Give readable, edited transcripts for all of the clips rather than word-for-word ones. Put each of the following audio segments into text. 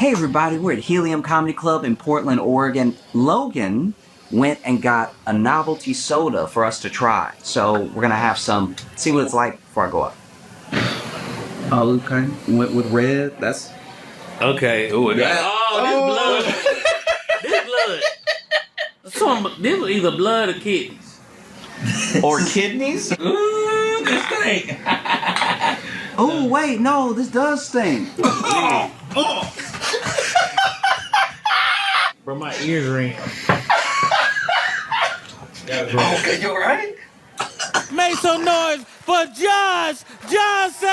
Hey everybody, we're at Helium Comedy Club in Portland, Oregon. Logan went and got a novelty soda for us to try. So we're gonna have some, see what it's like before I go up. Oh, okay. Went with red. That's okay. Ooh, oh, this blood. This blood. This was either blood or kidneys. Or kidneys? This stink. Oh wait, no, this does stink. Bro, my ears ring. Okay, you alright? Make some noise for Josh Johnson!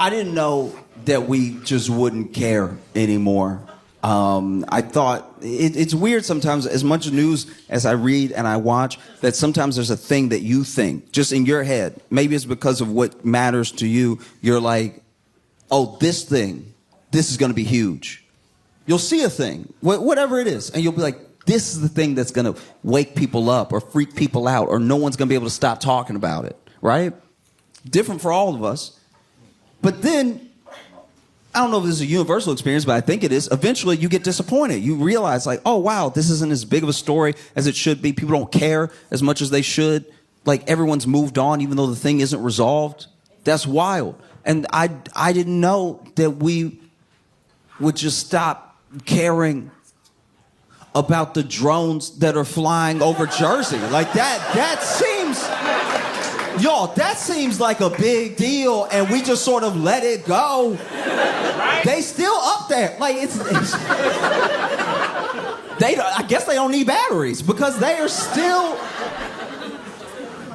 I didn't know that we just wouldn't care anymore. I thought it's weird sometimes, as much news as I read and I watch, that sometimes there's a thing that you think just in your head. Maybe it's because of what matters to you. You're like, oh, this thing, this is going to be huge. You'll see a thing, whatever it is, and you'll be like, this is the thing that's going to wake people up or freak people out, or no one's going to be able to stop talking about it, right? Different for all of us. But then, I don't know if this is a universal experience, but I think it is. Eventually, you get disappointed. You realize, like, oh, wow, this isn't as big of a story as it should be. People don't care as much as they should. Like, everyone's moved on, even though the thing isn't resolved. That's wild. And I didn't know that we would just stop caring about the drones that are flying over Jersey. Like, that seems... Y'all, that seems like a big deal, and we just sort of let it go. Right? They still up there. Like, I guess they don't need batteries, because they are still...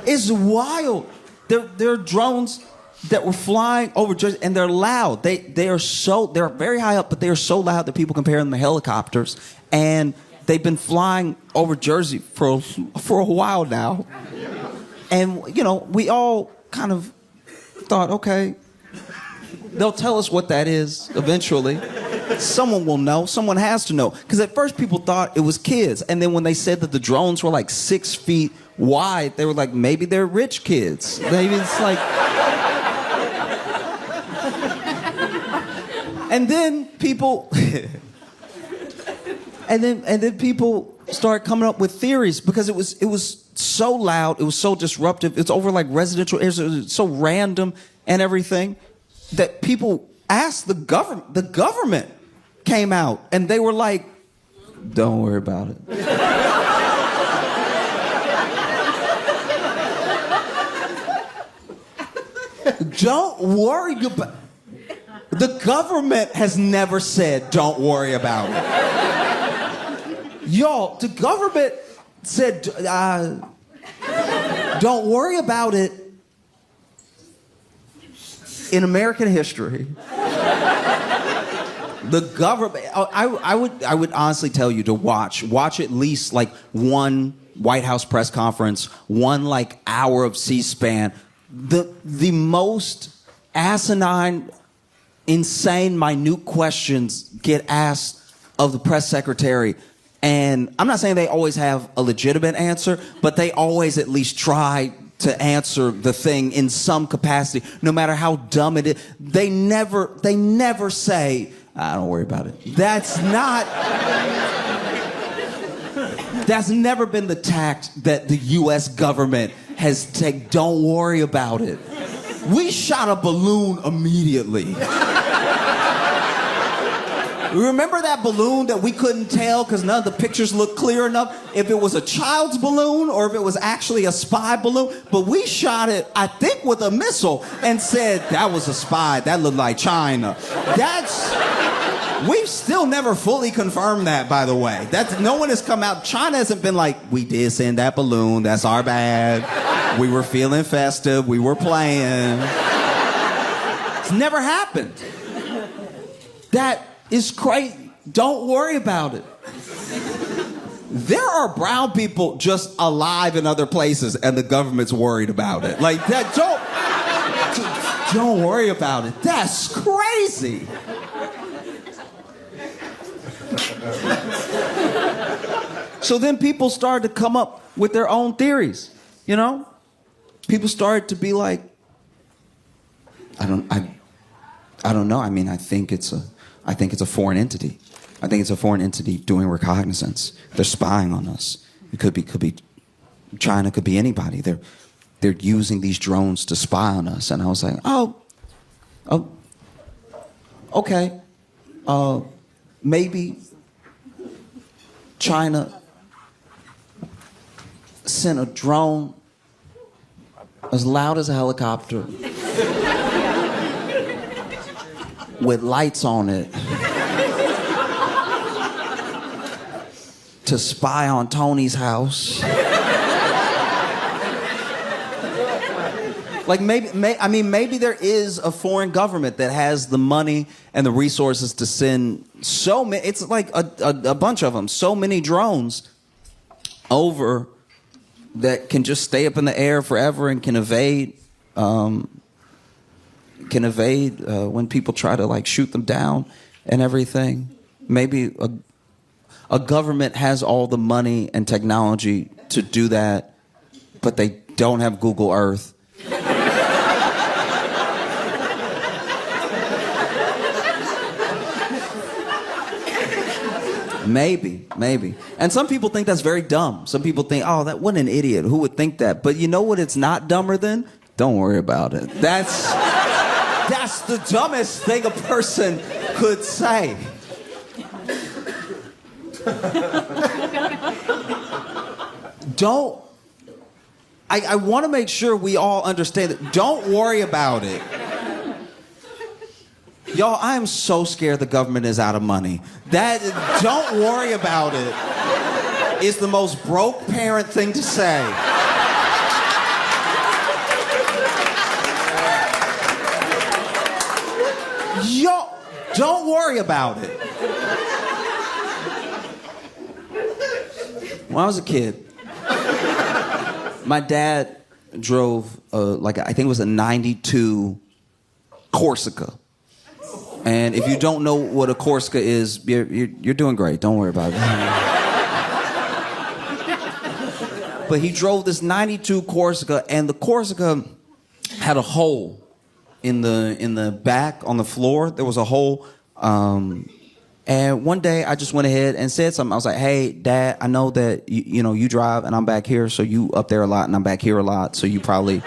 It's wild. There are drones that were flying over Jersey, and they're loud. They're very high up, but they are so loud that people compare them to helicopters. And they've been flying over Jersey for a while now. And, you know, we all kind of thought, okay, they'll tell us what that is eventually. Someone will know. Someone has to know. Because at first people thought it was kids. And then when they said that the drones were like 6 feet wide, they were like, maybe they're rich kids. Maybe it's like... And then people... and then people started coming up with theories, because it was so loud, it was so disruptive, it's over like residential areas, it was so random and everything, that people asked the government. The government came out and they were like, don't worry about it. Don't worry about it. The government has never said don't worry about it. Y'all, the government said, don't worry about it in American history. The government, I would honestly tell you to watch at least like one White House press conference, one like hour of C-SPAN. The most asinine, insane, minute questions get asked of the press secretary. And I'm not saying they always have a legitimate answer, but they always at least try to answer the thing in some capacity, no matter how dumb it is. They never say, don't worry about it. That's never been the tact that the U.S. government has taken. Don't worry about it. We shot a balloon immediately. Remember that balloon that we couldn't tell because none of the pictures looked clear enough if it was a child's balloon or if it was actually a spy balloon? But we shot it, I think, with a missile and said, that was a spy. That looked like China. We've still never fully confirmed that, by the way. No one has come out. China hasn't been like, we did send that balloon. That's our bad. We were feeling festive. We were playing. It's never happened. That is crazy. Don't worry about it. There are brown people just alive in other places and the government's worried about it. Like that, don't worry about it. That's crazy. So then people started to come up with their own theories, you know? people started to be like, I don't know. I mean, I think it's a foreign entity. I think it's a foreign entity doing reconnaissance. They're spying on us. It could be China, could be anybody. They're using these drones to spy on us. And I was like, oh, okay. Maybe China sent a drone as loud as a helicopter with lights on it to spy on Tony's house. Like maybe there is a foreign government that has the money and the resources to send so many. It's like a bunch of them, so many drones over that can just stay up in the air forever and can evade when people try to like shoot them down and everything. Maybe a government has all the money and technology to do that, but they don't have Google Earth. Maybe. And some people think that's very dumb. Some people think, oh, what an idiot. Who would think that? But you know what it's not dumber than? Don't worry about it. That's the dumbest thing a person could say. I want to make sure we all understand that. Don't worry about it. Y'all, I am so scared the government is out of money. Don't worry about it. It's the most broke parent thing to say. Yo, don't worry about it. When I was a kid, my dad drove, I think it was a 92 Corsica. And if you don't know what a Corsica is, you're doing great. Don't worry about it. But he drove this 92 Corsica, and the Corsica had a hole in the back on the floor. There was a hole. And one day I just went ahead and said something. I was like, hey, Dad, I know that you drive and I'm back here, so you up there a lot and I'm back here a lot, so you probably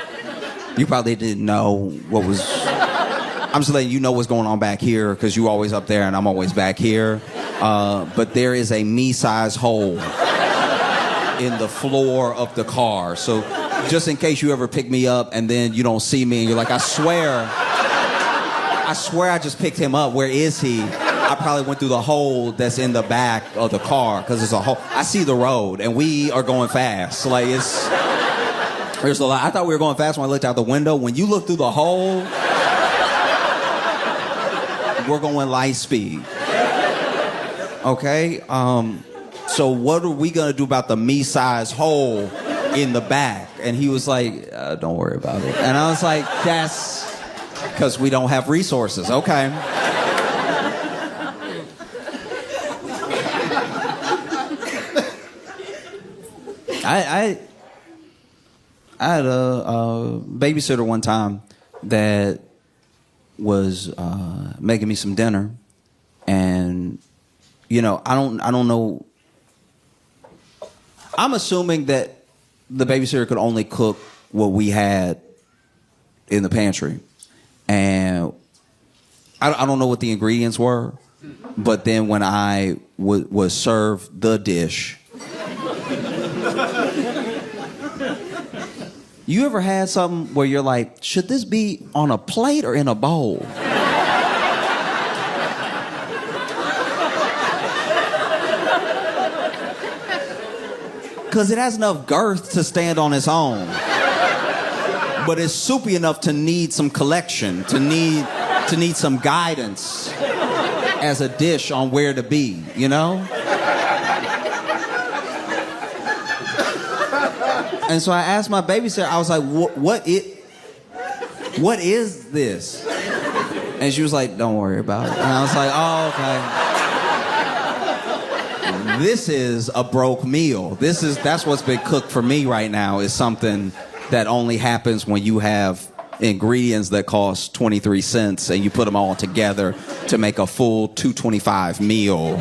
didn't know what was... I'm just letting you know what's going on back here because you always up there and I'm always back here. But there is a me-sized hole in the floor of the car. So just in case you ever pick me up and then you don't see me and you're like, I swear I just picked him up. Where is he? I probably went through the hole that's in the back of the car because there's a hole. I see the road and we are going fast. Like there's a lot. I thought we were going fast when I looked out the window. When you look through the hole, we're going light speed. Okay? So what are we going to do about the me-sized hole in the back? And he was like, don't worry about it. And I was like, that's because we don't have resources. Okay. I had a babysitter one time that was making me some dinner, and I don't know. I'm assuming that the babysitter could only cook what we had in the pantry, and I don't know what the ingredients were, but then when I was served the dish. You ever had something where you're like, should this be on a plate or in a bowl? Because it has enough girth to stand on its own. But it's soupy enough to need some collection, to need some guidance as a dish on where to be, And so I asked my babysitter, I was like, what is this? And she was like, don't worry about it. And I was like, oh, okay. This is a broke meal. That's what's been cooked for me right now, is something that only happens when you have ingredients that cost 23 cents and you put them all together to make a full $2.25 meal.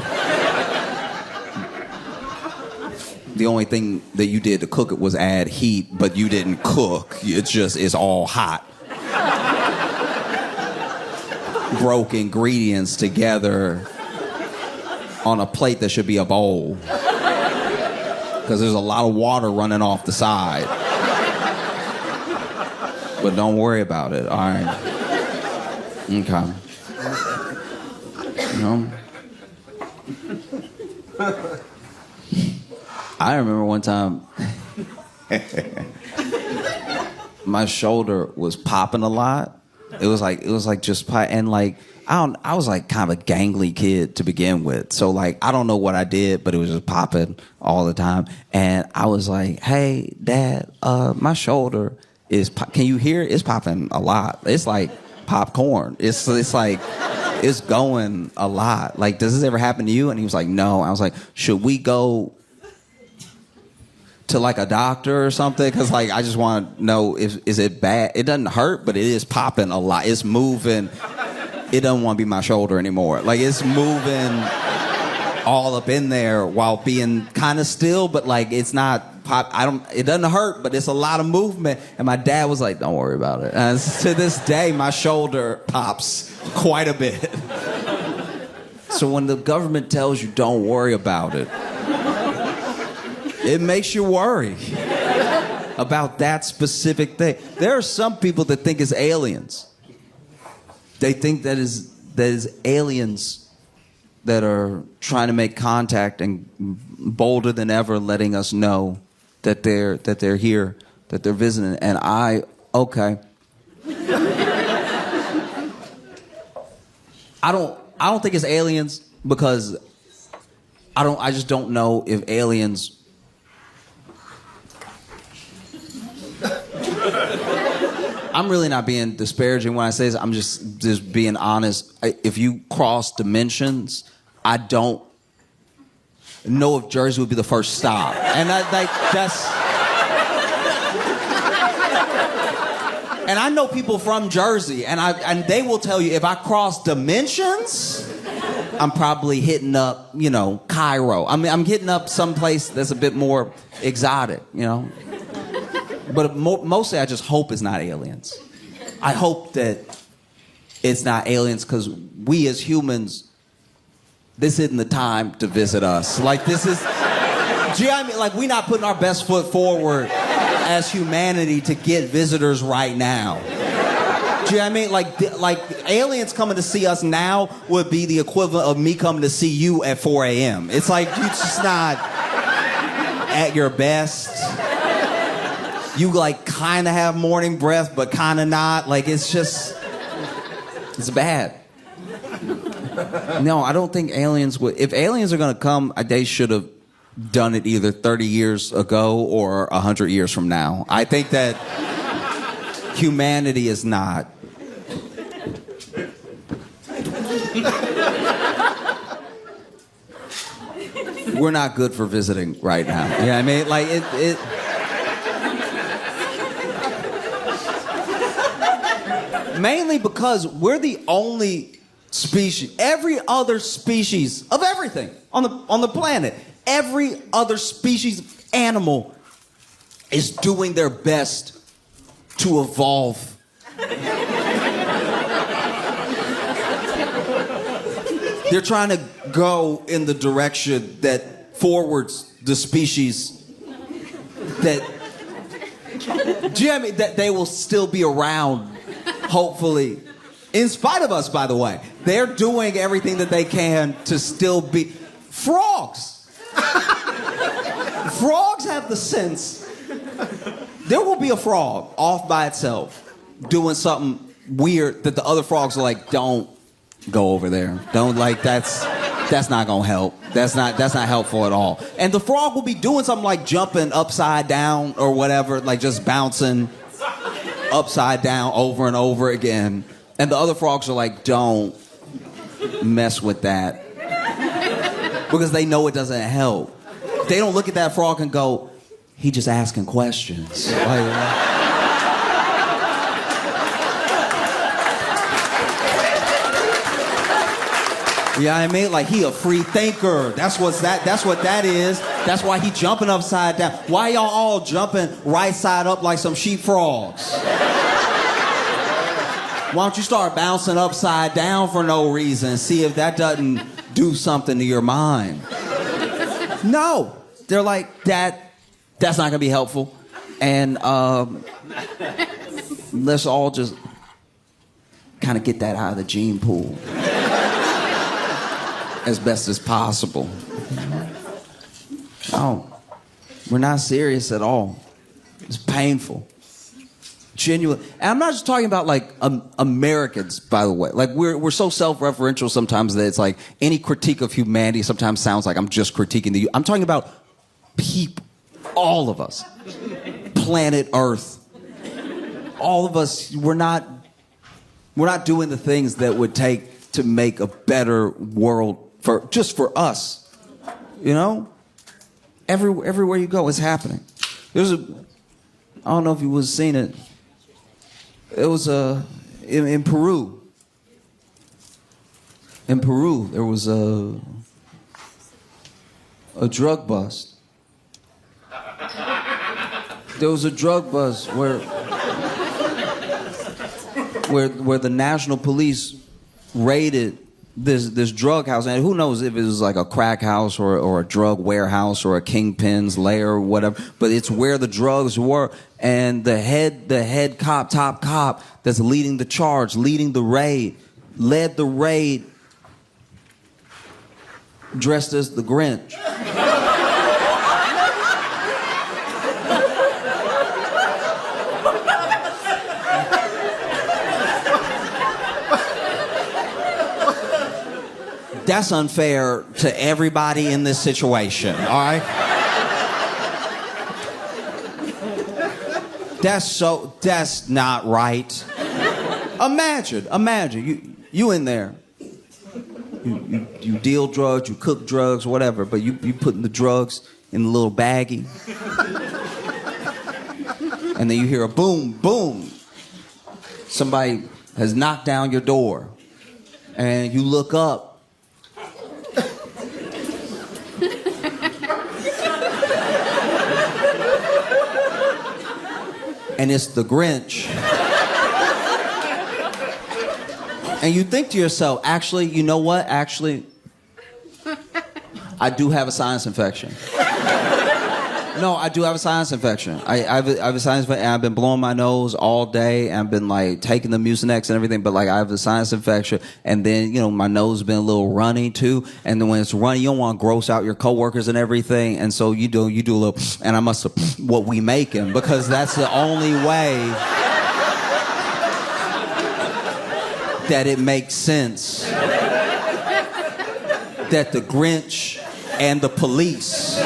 The only thing that you did to cook it was add heat, but you didn't cook. It's all hot. Broke ingredients together on a plate that should be a bowl. Because there's a lot of water running off the side. But don't worry about it, all right? Okay. You know? I remember one time my shoulder was popping a lot. It was like just and like I was like kind of a gangly kid to begin with. So like I don't know what I did, but it was just popping all the time. And I was like, "Hey, Dad, my shoulder is can you hear it? It's popping a lot. It's like popcorn. It's like it's going a lot. Like, does this ever happen to you?" And he was like, "No." I was like, "Should we go to like a doctor or something? Because like I just want to know is it bad? It doesn't hurt, but it is popping a lot. It's moving. It doesn't want to be my shoulder anymore. Like it's moving all up in there while being kind of still, but like it's not pop. It doesn't hurt, but it's a lot of movement." And my dad was like, "Don't worry about it." And to this day, my shoulder pops quite a bit. So when the government tells you don't worry about it, it makes you worry about that specific thing. There are some people that think it's aliens. They think that is aliens that are trying to make contact and bolder than ever letting us know that they're here, that they're visiting. And okay. I don't think it's aliens because I just don't know if aliens I'm really not being disparaging when I say this. I'm just being honest. If you cross dimensions, I don't know if Jersey would be the first stop. And that's... And I know people from Jersey, and they will tell you if I cross dimensions, I'm probably hitting up, Cairo. I'm hitting up someplace that's a bit more exotic, But mostly I just hope it's not aliens. I hope that it's not aliens because we as humans, this isn't the time to visit us. Like this is, do you know what I mean? Like we're not putting our best foot forward as humanity to get visitors right now. Do you know what I mean? Like aliens coming to see us now would be the equivalent of me coming to see you at 4 a.m. It's like you're just not at your best. You like kind of have morning breath, but kind of not. Like it's bad. No, I don't think aliens would. If aliens are gonna come, they should have done it either 30 years ago or 100 years from now. I think that humanity is not. We're not good for visiting right now. You know what I mean? Like it mainly because we're the only species. Every other species of everything on the planet, every other species of animal is doing their best to evolve. They're trying to go in the direction that forwards the species that, do you know what I mean? That they will still be around. Hopefully, in spite of us, by the way, they're doing everything that they can to still be frogs. Frogs have the sense. There will be a frog off by itself doing something weird that the other frogs are like, "Don't go over there. Don't that's not gonna help. That's not helpful at all." And the frog will be doing something like jumping upside down or whatever, like just bouncing upside down over and over again. And the other frogs are like, "Don't mess with that." Because they know it doesn't help. They don't look at that frog and go, "He just asking questions." Like, You know what I mean? Like he a free thinker. That's what that is. That's why he jumping upside down. Why y'all all jumping right side up like some sheep frogs? Why don't you start bouncing upside down for no reason? See if that doesn't do something to your mind. No. They're like, that's not gonna be helpful. And let's all just kind of get that out of the gene pool as best as possible. No, we're not serious at all. It's painful. Genuine. And I'm not just talking about like Americans, by the way. Like we're so self-referential sometimes that it's like any critique of humanity sometimes sounds like I'm just critiquing the. I'm talking about people, all of us, planet Earth. All of us, we're not doing the things that would take to make a better world for us. You know? Everywhere you go, it's happening. I don't know if you was seen it. It was in Peru. In Peru, there was a drug bust. There was a drug bust where the national police raided this drug house, and who knows if it was like a crack house or a drug warehouse or a kingpin's lair or whatever, but it's where the drugs were. And the head cop, top cop that's leading the charge, leading the raid, led the raid dressed as the Grinch. That's unfair to everybody in this situation, all right? That's not right. Imagine, you in there. You deal drugs, you cook drugs, whatever, but you putting the drugs in a little baggie. And then you hear a boom, boom. Somebody has knocked down your door. And you look up. And it's the Grinch. And you think to yourself, actually, you know what? Actually, I do have a sinus infection. No, I do have a sinus infection. I have a sinus infection, and I've been blowing my nose all day, and I've been like taking the Mucinex and everything, but like I have a sinus infection, and then, you know, my nose has been a little runny too, and then when it's runny, you don't want to gross out your coworkers and everything, and so you do a little, and I must have what we making, because that's the only way that it makes sense that the Grinch and the police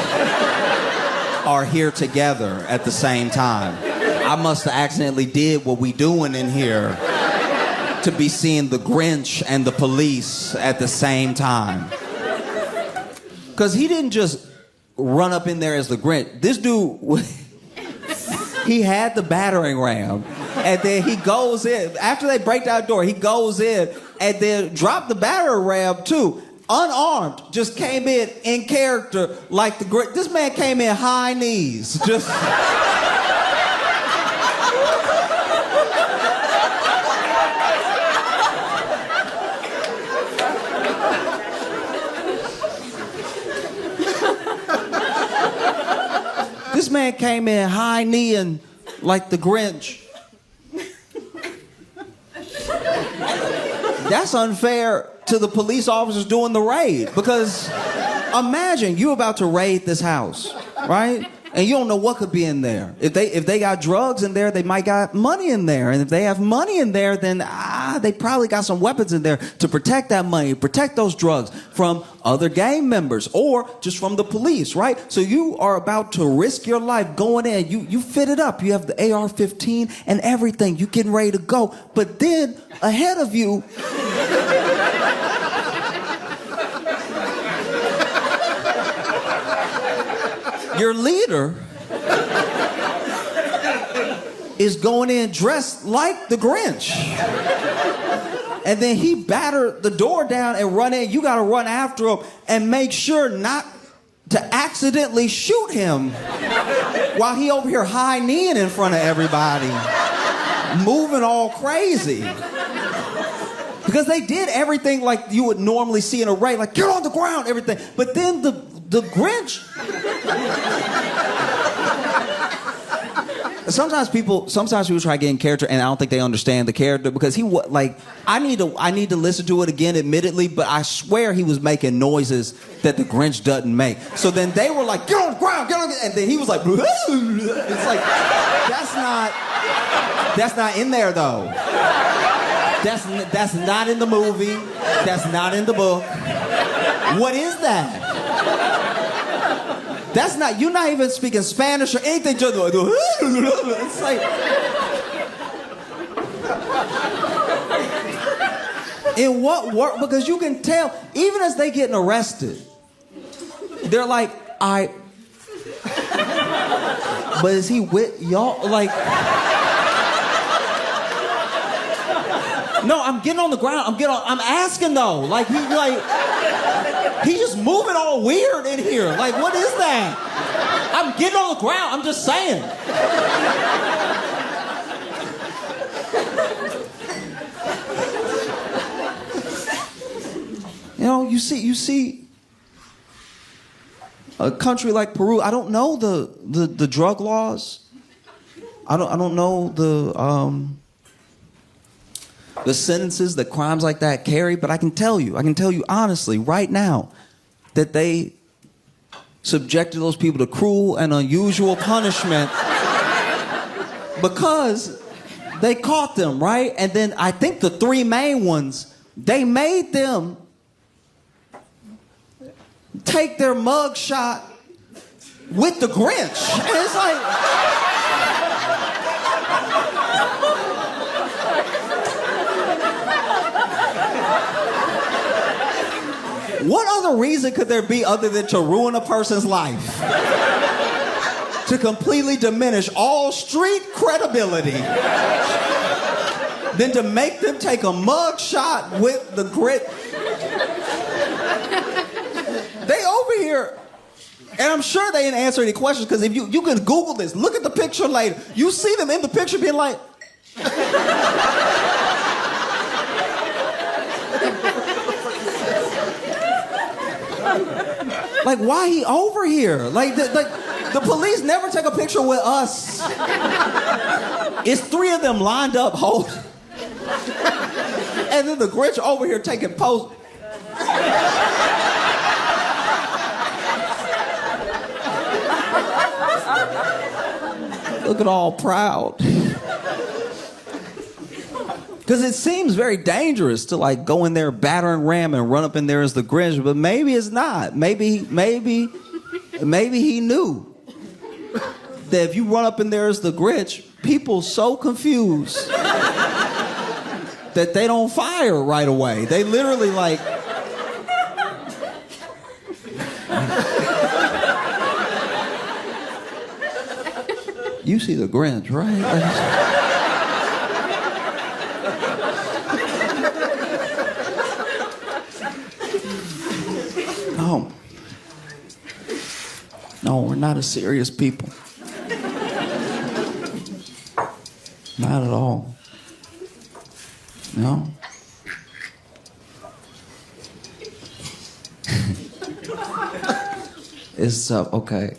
are here together at the same time. I must have accidentally did what we doing in here to be seeing the Grinch and the police at the same time. Because he didn't just run up in there as the Grinch. This dude, he had the battering ram, and then he goes in. After they break down the door, he goes in and then dropped the battering ram too. Unarmed, just came in character like the great. This man came in high knees, just. This man came in high kneeing like the Grinch. That's unfair to the police officers doing the raid, because imagine you about to raid this house, right? And you don't know what could be in there. If they got drugs in there, they might got money in there. And if they have money in there, then they probably got some weapons in there to protect that money, protect those drugs from other gang members or just from the police, right? So you are about to risk your life going in. You fit it up. You have the AR-15 and everything. You getting ready to go. But then ahead of you, your leader is going in dressed like the Grinch. And then he battered the door down and run in. You got to run after him and make sure not to accidentally shoot him while he over here high-kneeing in front of everybody, moving all crazy. Because they did everything like you would normally see in a raid, like get on the ground, everything. But then the Grinch. Sometimes people try to get in character, and I don't think they understand the character because I need to listen to it again, admittedly, but I swear he was making noises that the Grinch doesn't make. So then they were like, get on the ground, get on the ground, and then he was like, it's like that's not in there though. That's not in the movie. That's not in the book. What is that? That's not, you're not even speaking Spanish or anything. Just it's like, in what work? Because you can tell, even as they getting arrested, they're like, but is he with y'all? Like, no, I'm getting on the ground. I'm asking though. Like, he's just moving all weird in here. Like, what is that? I'm getting on the ground. I'm just saying. You know, you see a country like Peru. I don't know the drug laws. I don't know the sentences that crimes like that carry, but I can tell you honestly right now that they subjected those people to cruel and unusual punishment because they caught them, right? And then I think the three main ones, they made them take their mug shot with the Grinch. And it's like, what other reason could there be other than to ruin a person's life? To completely diminish all street credibility than to make them take a mug shot with the grit. They over here, and I'm sure they didn't answer any questions because if you can Google this, look at the picture later, you see them in the picture being like, like, why he over here? Like the police never take a picture with us. It's three of them lined up holding. And then the Grinch over here taking poses. Looking all proud. Because it seems very dangerous to like go in there, batter and ram, and run up in there as the Grinch, but maybe it's not. Maybe he knew that if you run up in there as the Grinch, people so confused that they don't fire right away. They literally like. You see the Grinch, right? No, we're not a serious people. Not at all. No. It's okay.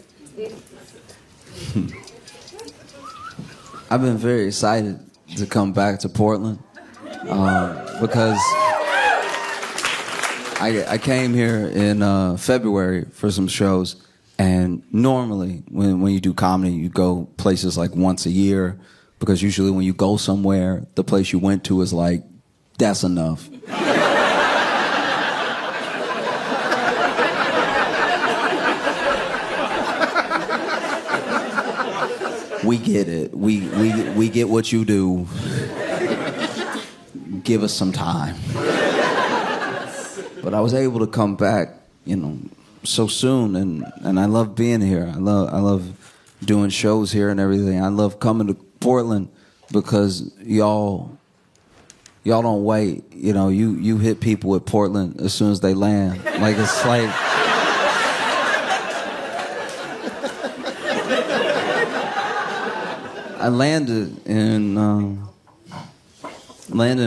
I've been very excited to come back to Portland because I came here in February for some shows, and normally when you do comedy, you go places like once a year because usually when you go somewhere, the place you went to is like, that's enough. We get it. We get what you do. Give us some time. But I was able to come back, so soon, and I love being here. I love doing shows here and everything. I love coming to Portland because y'all y'all don't wait. You know, you hit people at Portland as soon as they land. Like, it's like... I landed in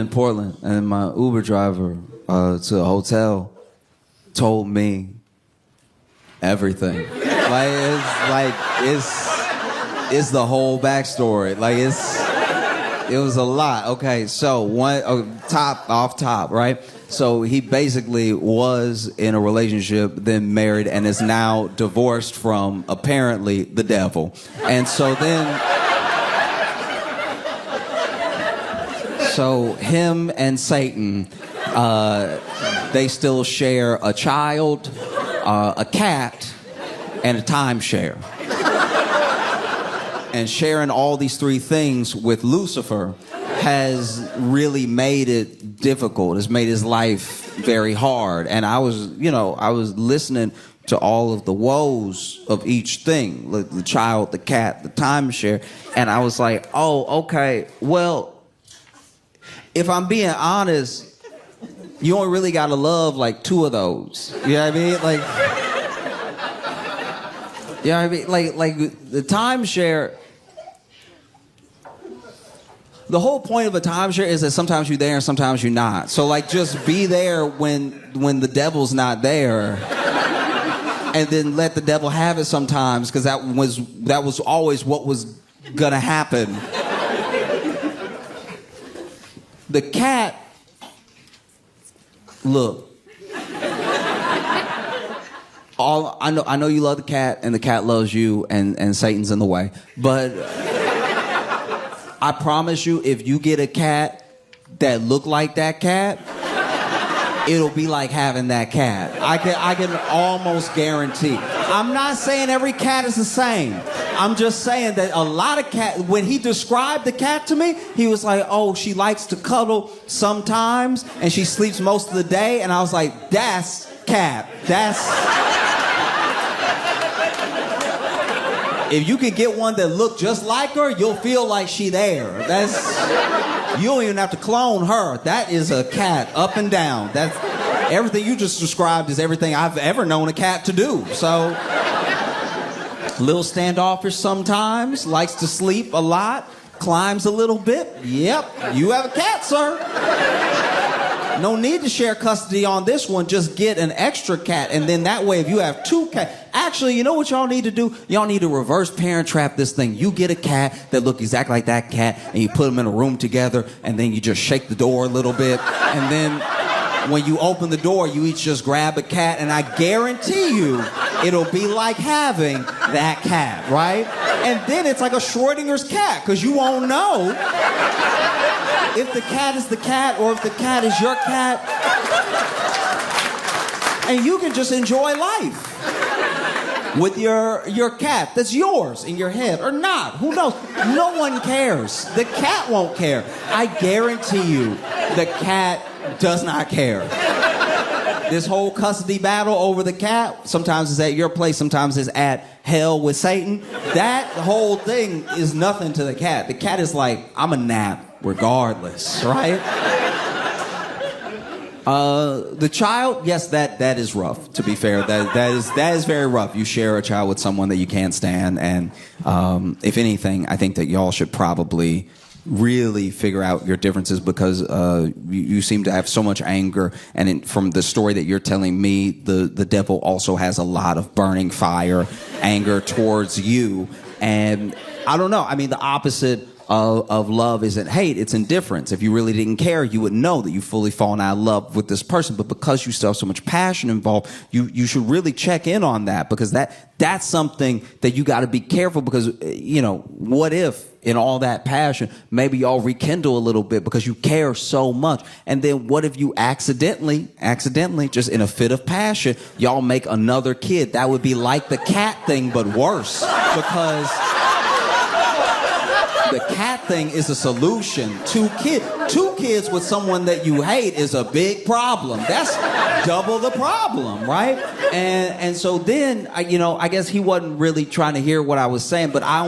Portland, and my Uber driver to a hotel told me everything. It's the whole backstory. It was a lot. Okay, so top, right? So he basically was in a relationship, then married, and is now divorced from, apparently, the devil. And so then... So him and Satan, they still share a child, a cat, and a timeshare. And sharing all these three things with Lucifer has really made it difficult. It's made his life very hard. And I was listening to all of the woes of each thing, like the child, the cat, the timeshare, and I was like, oh, okay, well, if I'm being honest, you only really gotta love like two of those. You know what I mean? Like, you know what I mean? Like the timeshare. The whole point of a timeshare is that sometimes you're there and sometimes you're not. So like, just be there when the devil's not there, and then let the devil have it sometimes, because that was always what was gonna happen. The cat, look, I know you love the cat, and the cat loves you, and Satan's in the way. But I promise you, if you get a cat that look like that cat, it'll be like having that cat. I can almost guarantee. I'm not saying every cat is the same. I'm just saying that a lot of cats, when he described the cat to me, he was like, oh, she likes to cuddle sometimes, and she sleeps most of the day. And I was like, that's cat. If you could get one that looked just like her, you'll feel like she there. You don't even have to clone her. That is a cat, up and down. That's everything you just described is everything I've ever known a cat to do. So, a little standoffish sometimes, likes to sleep a lot, climbs a little bit. Yep, you have a cat, sir. No need to share custody on this one. Just get an extra cat, and then that way, if you have two cats... Actually, you know what y'all need to do? Y'all need to reverse parent trap this thing. You get a cat that look exactly like that cat, and you put them in a room together, and then you just shake the door a little bit, and then when you open the door, you each just grab a cat, and I guarantee you, it'll be like having that cat, right? And then it's like a Schrodinger's cat, because you won't know if the cat is the cat or if the cat is your cat. And you can just enjoy life with your cat that's yours in your head, or not. Who knows? No one cares. The cat won't care. I guarantee you, the cat does not care. This whole custody battle over the cat, sometimes it's at your place, sometimes it's at hell with Satan. That whole thing is nothing to the cat. The cat is like, I'm a nap regardless, right? The child, yes, that is rough, to be fair. That is very rough. You share a child with someone that you can't stand, and if anything, I think that y'all should probably really figure out your differences, because you seem to have so much anger, and from the story that you're telling me, the devil also has a lot of burning fire, anger towards you, and I don't know. I mean, the opposite of love isn't hate, it's indifference. If you really didn't care, you would know that you've fully fallen out of love with this person. But because you still have so much passion involved, you should really check in on that, because that's something that you got to be careful, because, you know, what if in all that passion, maybe y'all rekindle a little bit because you care so much. And then what if you accidentally, just in a fit of passion, y'all make another kid? That would be like the cat thing, but worse, because the cat thing is a solution. Two kids with someone that you hate is a big problem. That's double the problem, right? And so then, I guess he wasn't really trying to hear what I was saying, but I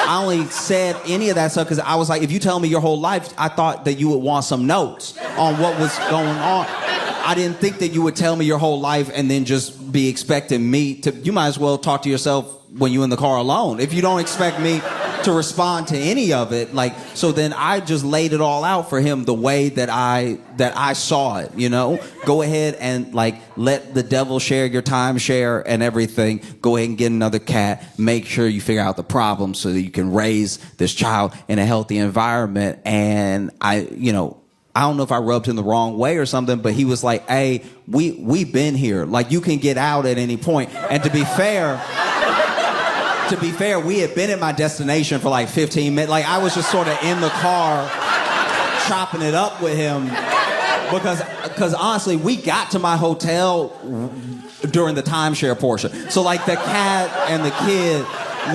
only said any of that stuff because I was like, if you tell me your whole life, I thought that you would want some notes on what was going on. I didn't think that you would tell me your whole life and then just be expecting me to. You might as well talk to yourself when you're in the car alone. If you don't expect me to respond to any of it, so then I just laid it all out for him the way that I saw it, Go ahead and let the devil share your timeshare and everything. Go ahead and get another cat. Make sure you figure out the problem so that you can raise this child in a healthy environment. And I don't know if I rubbed him the wrong way or something, but he was like, hey, we've been here. You can get out at any point. And to be fair, we had been at my destination for 15 minutes. I was just sort of in the car chopping it up with him because honestly, we got to my hotel during the timeshare portion. So the cat and the kid I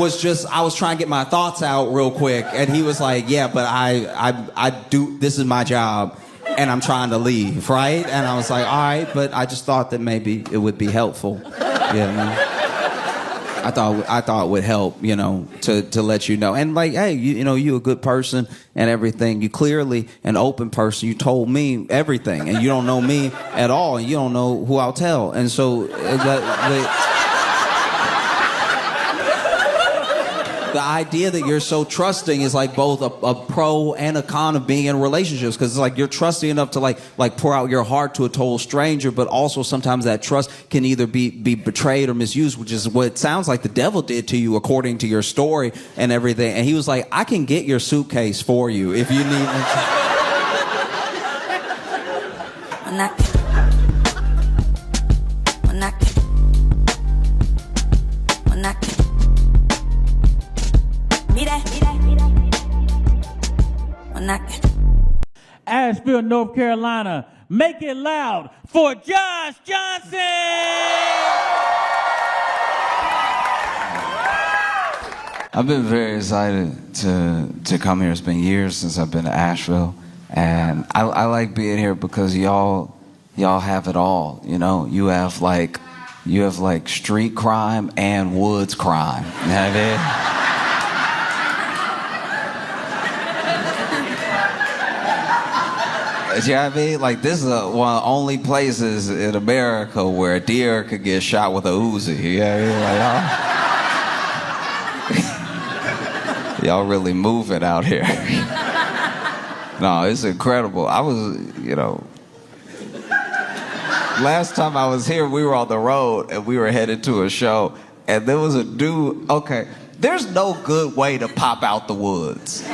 was trying to get my thoughts out real quick, and he was like, yeah, but I do, this is my job, and I'm trying to leave, right? And I was like, all right, but I just thought that maybe it would be helpful. Yeah, I thought it would help, to let you know. And hey, you a good person and everything. You clearly an open person. You told me everything, and you don't know me at all, and you don't know who I'll tell. And so the idea that you're so trusting is both a pro and a con of being in relationships, because it's you're trusting enough to pour out your heart to a total stranger, but also sometimes that trust can either be betrayed or misused, which is what it sounds like the devil did to you according to your story and everything. And he was like, I can get your suitcase for you if you need Asheville, North Carolina, make it loud for Josh Johnson! I've been very excited to come here. It's been years since I've been to Asheville, and I like being here because y'all have it all. You have street crime and woods crime. You know what I mean? You know what I mean? This is one of the only places in America where a deer could get shot with a Uzi. You know what I mean? Y'all really moving out here. No, it's incredible. I was, last time I was here, we were on the road and we were headed to a show, and there was a dude. Okay, there's no good way to pop out the woods.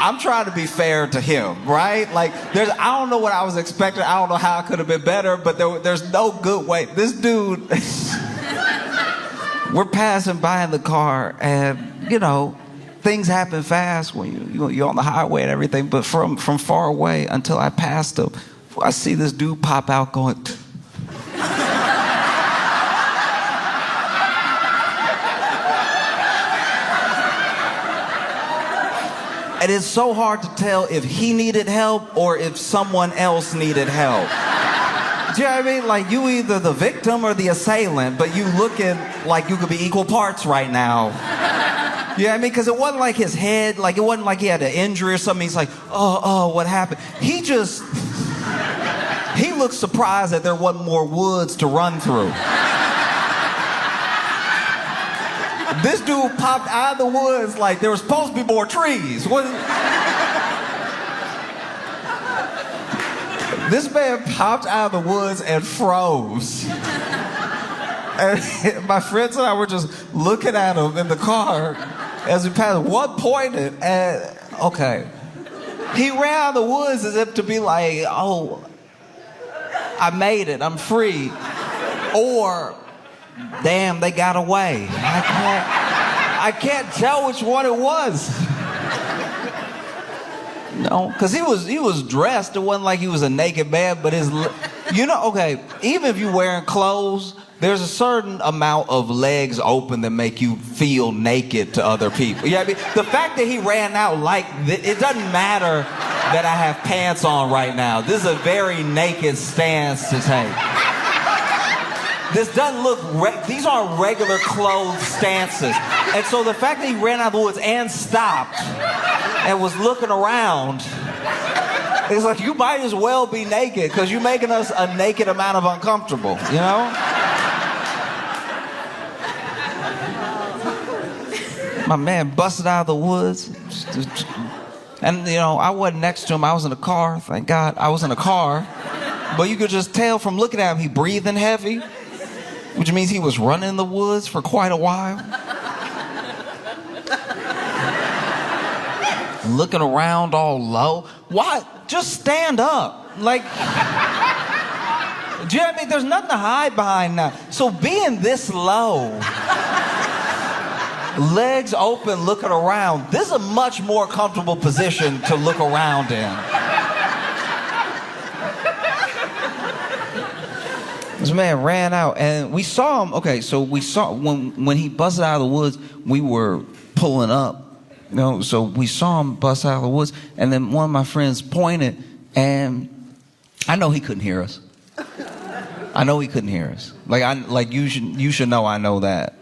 I'm trying to be fair to him, right? I don't know what I was expecting. I don't know how it could have been better, but there's no good way. This dude, we're passing by in the car, and, things happen fast when you're on the highway and everything, but from far away until I passed him, I see this dude pop out going... And it's so hard to tell if he needed help or if someone else needed help. Do you know what I mean? You either the victim or the assailant, but you looking like you could be equal parts right now. You know what I mean? Because it wasn't like his head, it wasn't like he had an injury or something. He's like, oh, what happened? He looked surprised that there wasn't more woods to run through. This dude popped out of the woods like there was supposed to be more trees. This man popped out of the woods and froze. And my friends and I were just looking at him in the car as we passed. One pointed, and okay. He ran out of the woods as if to be like, oh, I made it, I'm free. Or, damn, they got away. I can't tell which one it was. No, because he was dressed. It wasn't like he was a naked man, but okay, even if you're wearing clothes, there's a certain amount of legs open that make you feel naked to other people. Yeah, I mean, the fact that he ran out like it doesn't matter that I have pants on right now. This is a very naked stance to take. This doesn't look, these aren't regular clothes stances. And so the fact that he ran out of the woods and stopped and was looking around, it's like, you might as well be naked because you're making us a naked amount of uncomfortable, you know? My man busted out of the woods. And, you know, I wasn't next to him. I was in a car. Thank God I was in a car. But you could just tell from looking at him, he breathing heavy, which means he was running in the woods for quite a while. Looking around all low. Why? Just stand up. Like, do you know what I mean? There's nothing to hide behind now. So being this low, legs open, looking around, this is a much more comfortable position to look around in. This man ran out, and we saw him. Okay, so we saw when he busted out of the woods, we were pulling up. You know, so we saw him bust out of the woods, and then one of my friends pointed, and I know he couldn't hear us. I know he couldn't hear us. Like you should know I know that.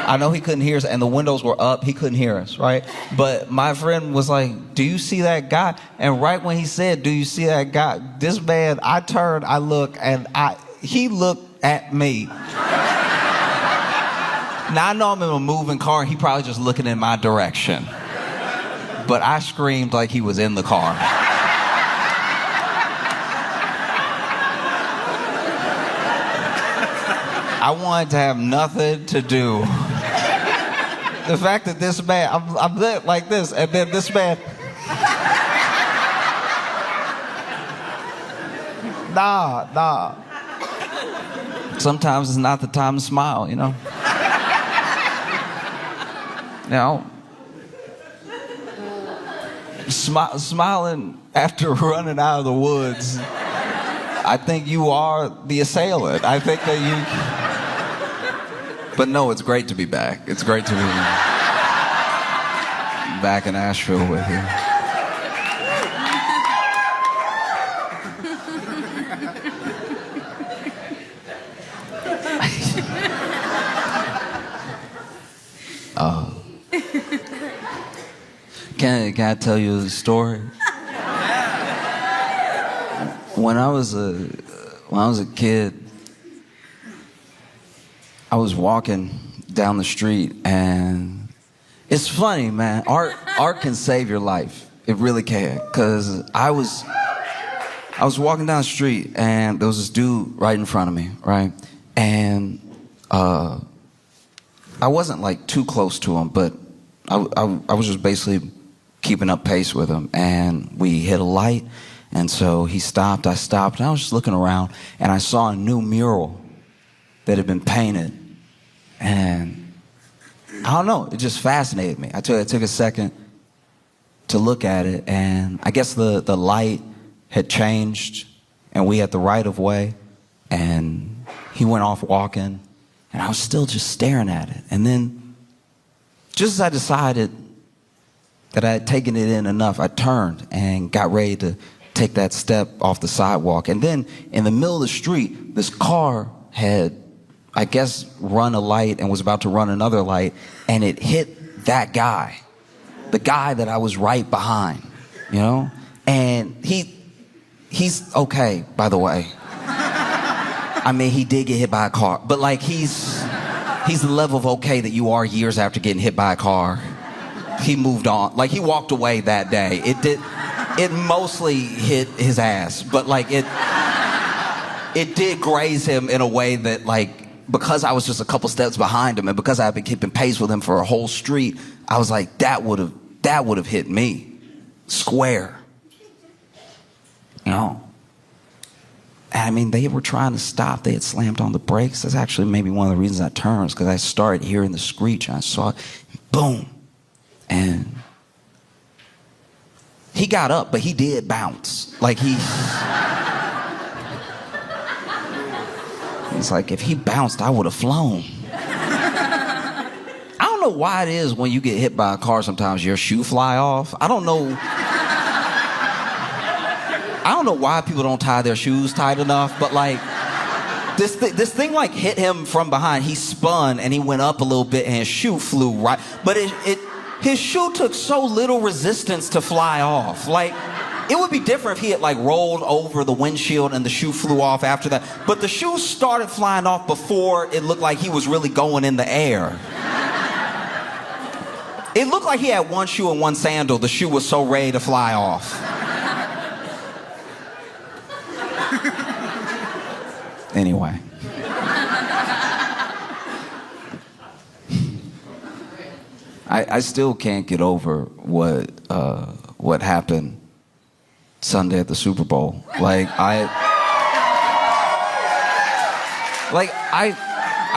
I know he couldn't hear us, and the windows were up. He couldn't hear us, right? But my friend was like, "Do you see that guy?" And right when he said, "Do you see that guy?" This man, I turned, I looked, and he looked at me. Now I know I'm in a moving car. He probably just looking in my direction. But I screamed like he was in the car. I wanted to have nothing to do. The fact that this man, I'm lit like this, and then this man. Nah. Sometimes it's not the time to smile, you know? You know? Smiling after running out of the woods, I think you are the assailant. I think that you... But no, it's great to be back. It's great to be back in Asheville with you. Can I tell you a story? When I was a kid, I was walking down the street, and it's funny, man. Art can save your life. It really can. Cause I was walking down the street, and there was this dude right in front of me, right? And I wasn't like too close to him, but I was just basically keeping up pace with him, and we hit a light, and so he stopped, I stopped, and I was just looking around, and I saw a new mural that had been painted, and I don't know, it just fascinated me. I took a second to look at it, and I guess the light had changed, and we had the right of way, and he went off walking, and I was still just staring at it, and then just as I decided that I had taken it in enough, I turned and got ready to take that step off the sidewalk. And then in the middle of the street, this car had, I guess, run a light and was about to run another light, and it hit that guy, the guy that I was right behind, you know? And he's okay, by the way. I mean, he did get hit by a car, but like he's the level of okay that you are years after getting hit by a car. He moved on. Like, he walked away that day. It mostly hit his ass, but like it did graze him in a way that, like, because I was just a couple steps behind him and because I've been keeping pace with him for a whole street, I was like, that would have hit me square. You know? And I mean, they were trying to stop. They had slammed on the brakes. That's actually maybe one of the reasons I turned, because I started hearing the screech and I saw it. Boom. And he got up, but he did bounce. Like, he It's like, if he bounced, I would have flown. I don't know why it is when you get hit by a car, sometimes your shoe fly off. I don't know why people don't tie their shoes tight enough, but like, this thing like hit him from behind. He spun and he went up a little bit and his shoe flew right. But his shoe took so little resistance to fly off. Like, it would be different if he had like rolled over the windshield and the shoe flew off after that. But the shoe started flying off before it looked like he was really going in the air. It looked like he had one shoe and one sandal. The shoe was so ready to fly off. Anyway. I still can't get over what happened Sunday at the Super Bowl. I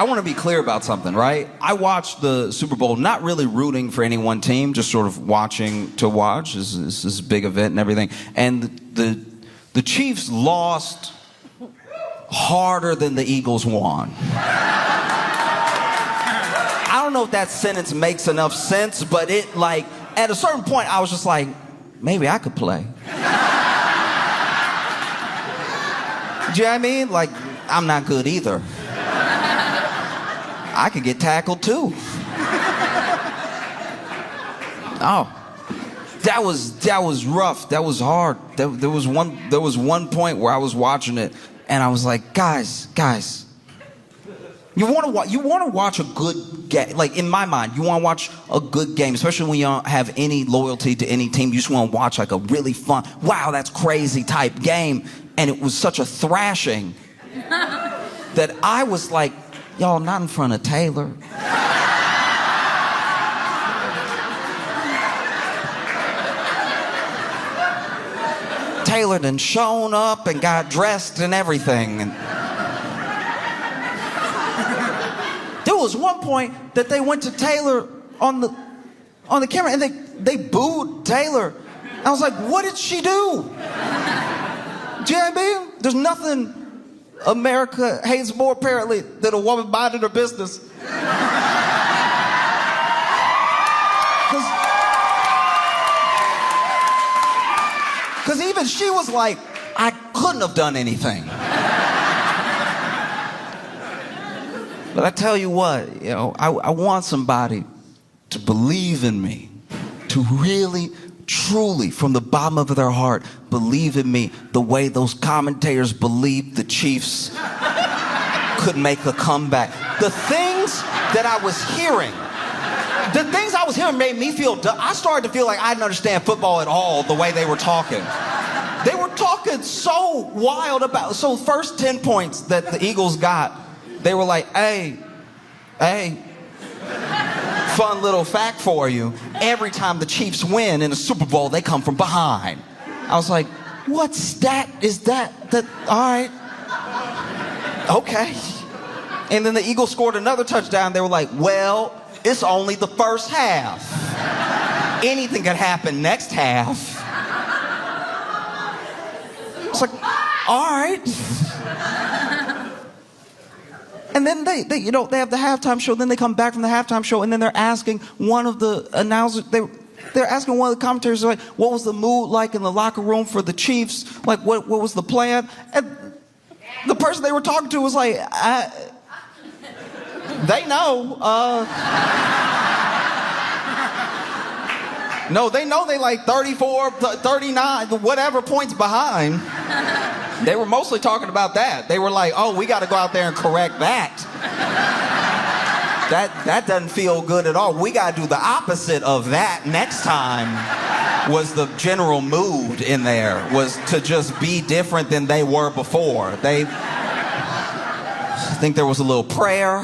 want to be clear about something, right? I watched the Super Bowl not really rooting for any one team, just sort of watching to watch. This is a big event and everything. And the Chiefs lost harder than the Eagles won. I don't know if that sentence makes enough sense, but it, like, at a certain point, I was just like, maybe I could play. Do you know what I mean? Like, I'm not good either. I could get tackled too. Oh, that was rough. That was hard. There was one point where I was watching it, and I was like, guys, you want to watch a good game. Like, in my mind, you want to watch a good game, especially when you don't have any loyalty to any team. You just want to watch like a really fun, wow, that's crazy type game. And it was such a thrashing that I was like, y'all, not in front of Taylor. Taylor done shown up and got dressed and everything. And there was one point that they went to Taylor on the camera and they booed Taylor. I was like, what did she do? Do you know what I mean? There's nothing America hates more, apparently, than a woman minding her business. Because even she was like, I couldn't have done anything. But I tell you what, you know, I want somebody to believe in me, to really, truly, from the bottom of their heart, believe in me the way those commentators believed the Chiefs could make a comeback. The things that I was hearing made me feel dumb. I started to feel like I didn't understand football at all the way they were talking. They were talking so wild about, so first 10 points that the Eagles got, they were like, hey, fun little fact for you. Every time the Chiefs win in the Super Bowl, they come from behind. I was like, what stat is that? All right. Okay. And then the Eagles scored another touchdown. They were like, well, it's only the first half. Anything could happen next half. It's like, all right. And then they have the halftime show. Then they come back from the halftime show, and then they're asking one of the announcers. They're asking one of the commentators, like, what was the mood like in the locker room for the Chiefs? Like, what was the plan? And the person they were talking to was like, they know. No, they know they like 34, 39, whatever points behind. They were mostly talking about that. They were like, oh, we got to go out there and correct that. That doesn't feel good at all. We got to do the opposite of that next time. Was the general mood in there, was to just be different than they were before. I think there was a little prayer.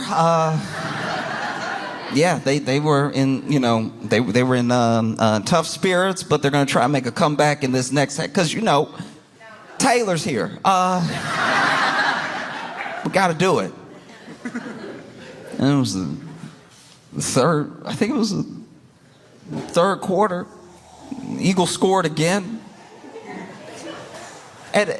Yeah, they were in, they were in tough spirits, but they're going to try and make a comeback in this next, because, Taylor's here. We got to do it. And it was the third quarter. The Eagles scored again. And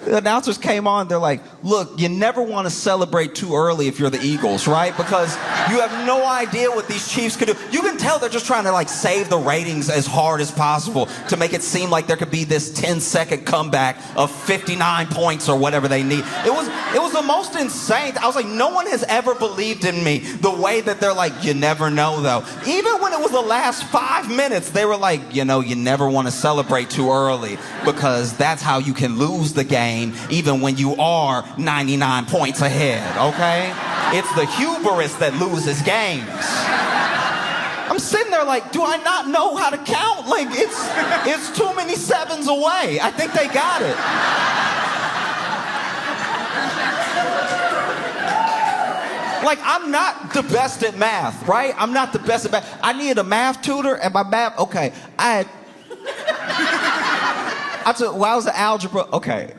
the announcers came on, they're like, look, you never want to celebrate too early if you're the Eagles, right? Because you have no idea what these Chiefs could do. You can tell they're just trying to like save the ratings as hard as possible to make it seem like there could be this 10-second comeback of 59 points or whatever they need. It was the most insane. I was like, no one has ever believed in me the way that they're like, you never know though. Even when it was the last 5 minutes, they were like, you know, you never want to celebrate too early because that's how you can lose the game even when you are 99 points ahead, okay? It's the hubris that loses games. I'm sitting there like, do I not know how to count? Like, it's too many sevens away. I think they got it. Like, I'm not the best at math, right? I'm not the best at math. I needed a math tutor, and my math, okay, I was the algebra, okay.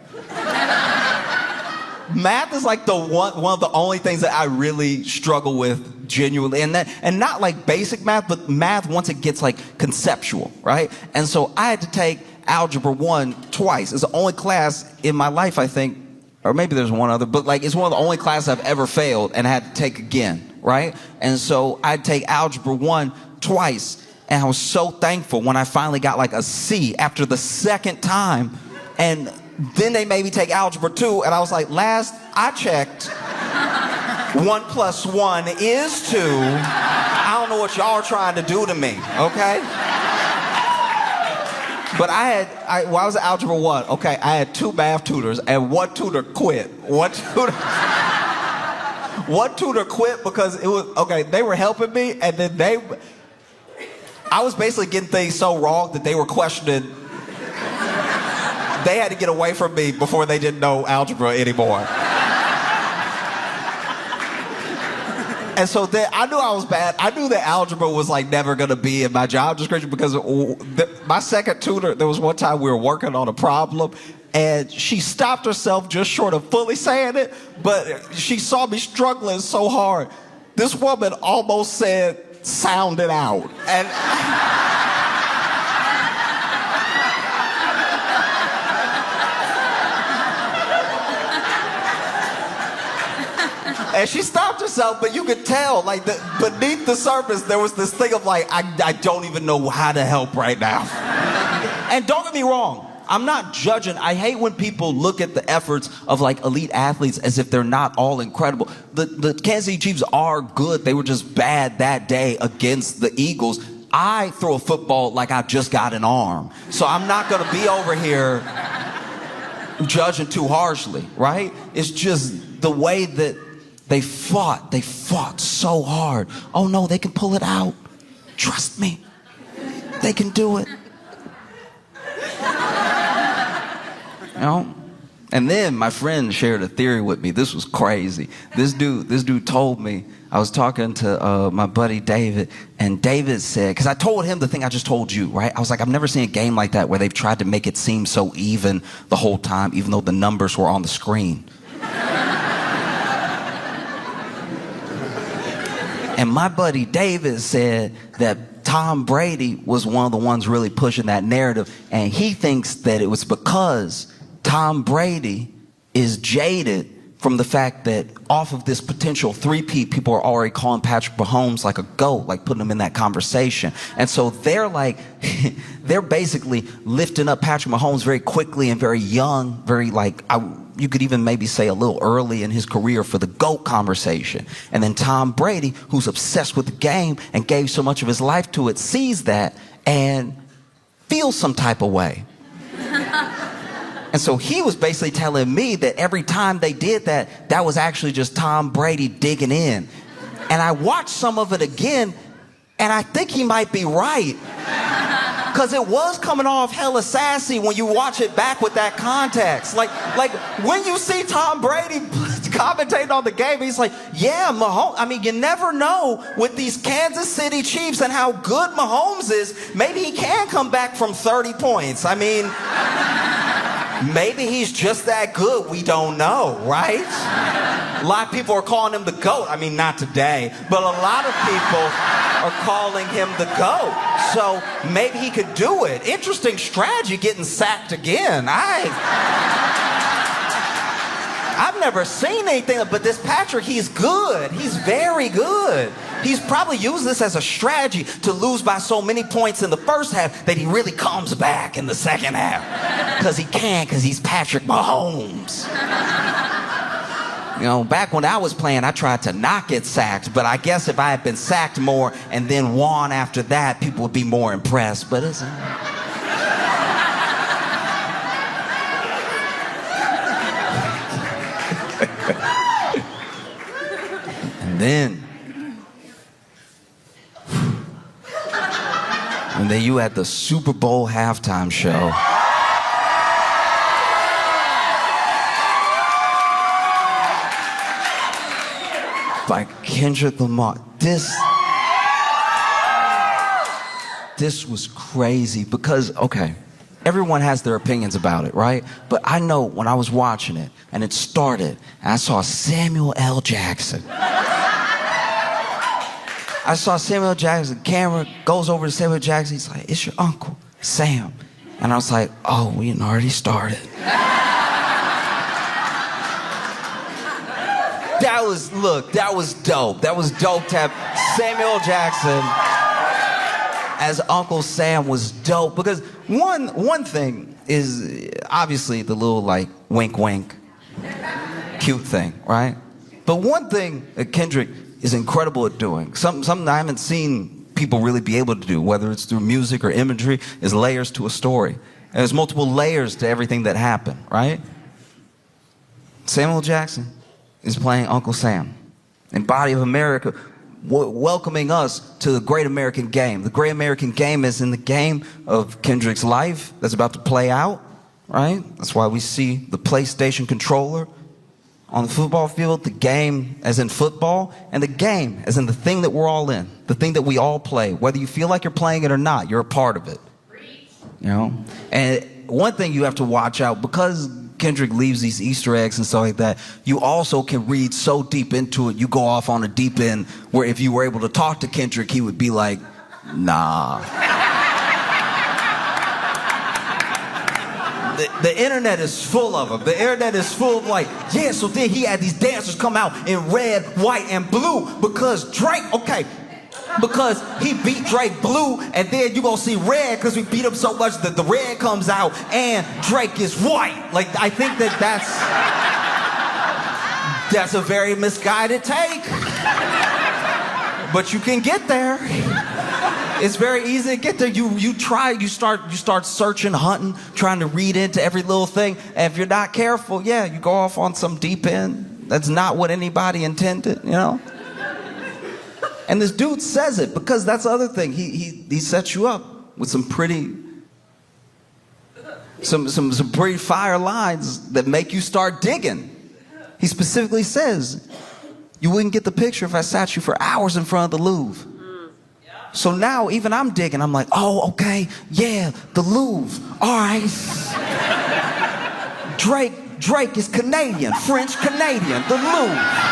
Math is like one of the only things that I really struggle with genuinely, and not like basic math, but math once it gets like conceptual, right? And so I had to take Algebra 1 twice. It's the only class in my life, I think, or maybe there's one other, but like it's one of the only classes I've ever failed and had to take again, right? And so I'd take Algebra 1 twice, and I was so thankful when I finally got like a C after the second time, and then they made me take Algebra 2, and I was like, last I checked, 1 + 1 is 2. I don't know what y'all are trying to do to me, okay? But I was at Algebra 1, okay, I had 2 math tutors, and one tutor quit. One tutor quit because it was, okay, they were helping me, and then I was basically getting things so wrong that they were questioning. They had to get away from me before they didn't know algebra anymore. And so then I knew I was bad. I knew that algebra was like never gonna be in my job description because my second tutor, there was one time we were working on a problem and she stopped herself just short of fully saying it, but she saw me struggling so hard. This woman almost said, sound it out. And she stopped herself, but you could tell, like, beneath the surface, there was this thing of, like, I don't even know how to help right now. And don't get me wrong, I'm not judging. I hate when people look at the efforts of, like, elite athletes as if they're not all incredible. The Kansas City Chiefs are good. They were just bad that day against the Eagles. I throw a football like I just got an arm. So I'm not going to be over here judging too harshly, right? It's just the way that they fought so hard. Oh no, they can pull it out. Trust me. They can do it. You know? And then my friend shared a theory with me. This was crazy. This dude told me, I was talking to my buddy David, and David said, because I told him the thing I just told you, right? I was like, I've never seen a game like that where they've tried to make it seem so even the whole time, even though the numbers were on the screen. And my buddy David said that Tom Brady was one of the ones really pushing that narrative. And he thinks that it was because Tom Brady is jaded from the fact that off of this potential three-peat, people are already calling Patrick Mahomes like a GOAT, like putting him in that conversation. And so they're like, they're basically lifting up Patrick Mahomes very quickly and very young, very like, you could even maybe say a little early in his career for the GOAT conversation. And then Tom Brady, who's obsessed with the game and gave so much of his life to it, sees that and feels some type of way. And so he was basically telling me that every time they did that, that was actually just Tom Brady digging in. And I watched some of it again, and I think he might be right. Because it was coming off hella sassy when you watch it back with that context. Like when you see Tom Brady commentating on the game, he's like, yeah, Mahomes. I mean, you never know with these Kansas City Chiefs and how good Mahomes is. Maybe he can come back from 30 points. I mean, maybe he's just that good. We don't know, right? A lot of people are calling him the GOAT. I mean, not today, but a lot of people are calling him the GOAT. So maybe he could do it. Interesting strategy, getting sacked again. I've never seen anything, but this Patrick, he's good. He's very good. He's probably used this as a strategy to lose by so many points in the first half that he really comes back in the second half. Because he can, because he's Patrick Mahomes. You know, back when I was playing, I tried to not get sacked, but I guess if I had been sacked more and then won after that, people would be more impressed. But it's... And then you had the Super Bowl halftime show. By Kendrick Lamar. This was crazy because, okay, everyone has their opinions about it, right? But I know when I was watching it and it started, and I saw Samuel L. Jackson. I saw Samuel Jackson, the camera goes over to Samuel Jackson, he's like, it's your uncle, Sam. And I was like, oh, we had already started. That was dope. That was dope to have Samuel Jackson as Uncle Sam was dope. Because one thing is obviously the little like wink wink, cute thing, right? But one thing that Kendrick is incredible at doing, something I haven't seen people really be able to do, whether it's through music or imagery, is layers to a story. And there's multiple layers to everything that happened, right? Samuel Jackson is playing Uncle Sam in Body of America, welcoming us to the Great American Game. The Great American Game is in the game of Kendrick's life that's about to play out, right? That's why we see the PlayStation controller on the football field, the game as in football, and the game as in the thing that we're all in, the thing that we all play. Whether you feel like you're playing it or not, you're a part of it. You know? And one thing you have to watch out, because Kendrick leaves these Easter eggs and stuff like that, you also can read so deep into it, you go off on a deep end where if you were able to talk to Kendrick, he would be like, nah. The internet is full of them. The internet is full of like, yeah, so then he had these dancers come out in red, white, and blue because Drake, okay, because he beat Drake blue, and then you gonna see red because we beat him so much that the red comes out and Drake is white. Like, I think that's a very misguided take. But you can get there. It's very easy to get there. You start searching, hunting, trying to read into every little thing. And if you're not careful, yeah, you go off on some deep end. That's not what anybody intended, you know? And this dude says it because that's the other thing. He sets you up with some pretty fire lines that make you start digging. He specifically says, you wouldn't get the picture if I sat you for hours in front of the Louvre. So now even I'm digging. I'm like, oh, okay, yeah, the Louvre. All right. Drake is Canadian, French Canadian, the Louvre.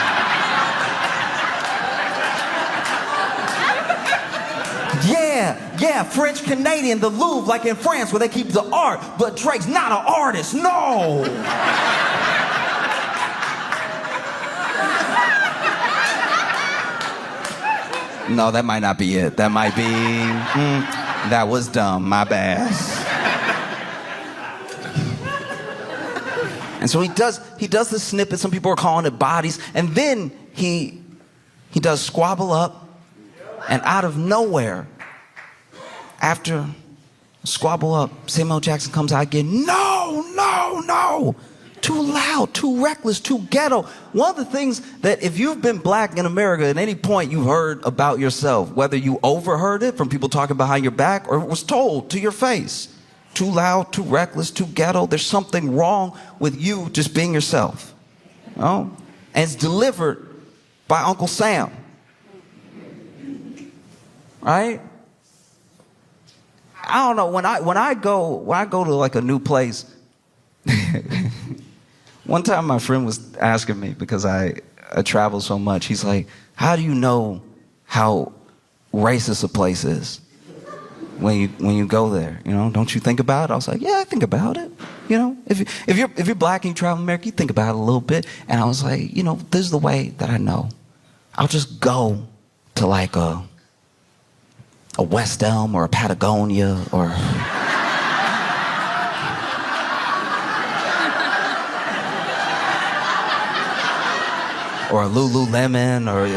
Yeah, French Canadian, the Louvre, like in France where they keep the art. But Drake's not an artist, no. No, that might not be it. That might be, that was dumb, my bad. And so he does this snippet, some people are calling it bodies, and then he does Squabble Up, and out of nowhere, after Squabble Up, Samuel Jackson comes out again, no. Too loud, too reckless, too ghetto. One of the things that if you've been black in America at any point you've heard about yourself, whether you overheard it from people talking behind your back or it was told to your face, too loud, too reckless, too ghetto, there's something wrong with you just being yourself. You know? And it's delivered by Uncle Sam. Right? I don't know, when I go to like a new place, one time my friend was asking me, because I travel so much, he's like, how do you know how racist a place is? when you go there? You know, don't you think about it? I was like, yeah, I think about it. You know, if you're black and you travel America, you think about it a little bit. And I was like, you know, this is the way that I know. I'll just go to like a West Elm or a Patagonia or a Lululemon or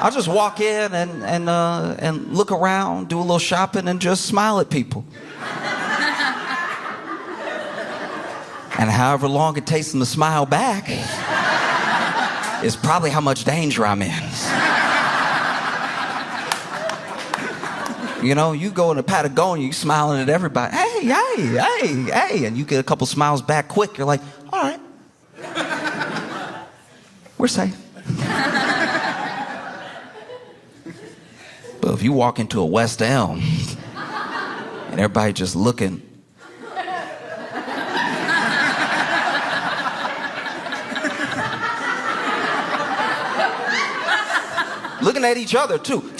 I'll just walk in and look around, do a little shopping, and just smile at people. And however long it takes them to smile back is probably how much danger I'm in. You know, you go into Patagonia, you smiling at everybody. Hey, hey, hey, hey. And you get a couple smiles back quick. You're like, all right. We're safe. But if you walk into a West Elm and everybody just looking, looking at each other too.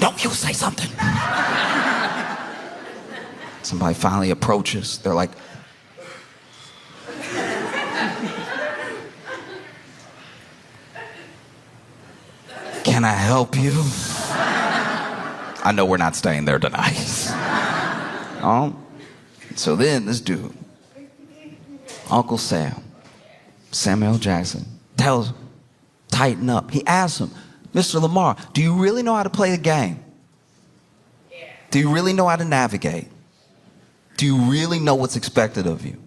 No, you say something. Somebody finally approaches. They're like, can I help you? I know we're not staying there tonight. So then this dude, Uncle Sam, Samuel Jackson, tells him, tighten up. He asks him, Mr. Lamar, do you really know how to play the game? Do you really know how to navigate? Do you really know what's expected of you?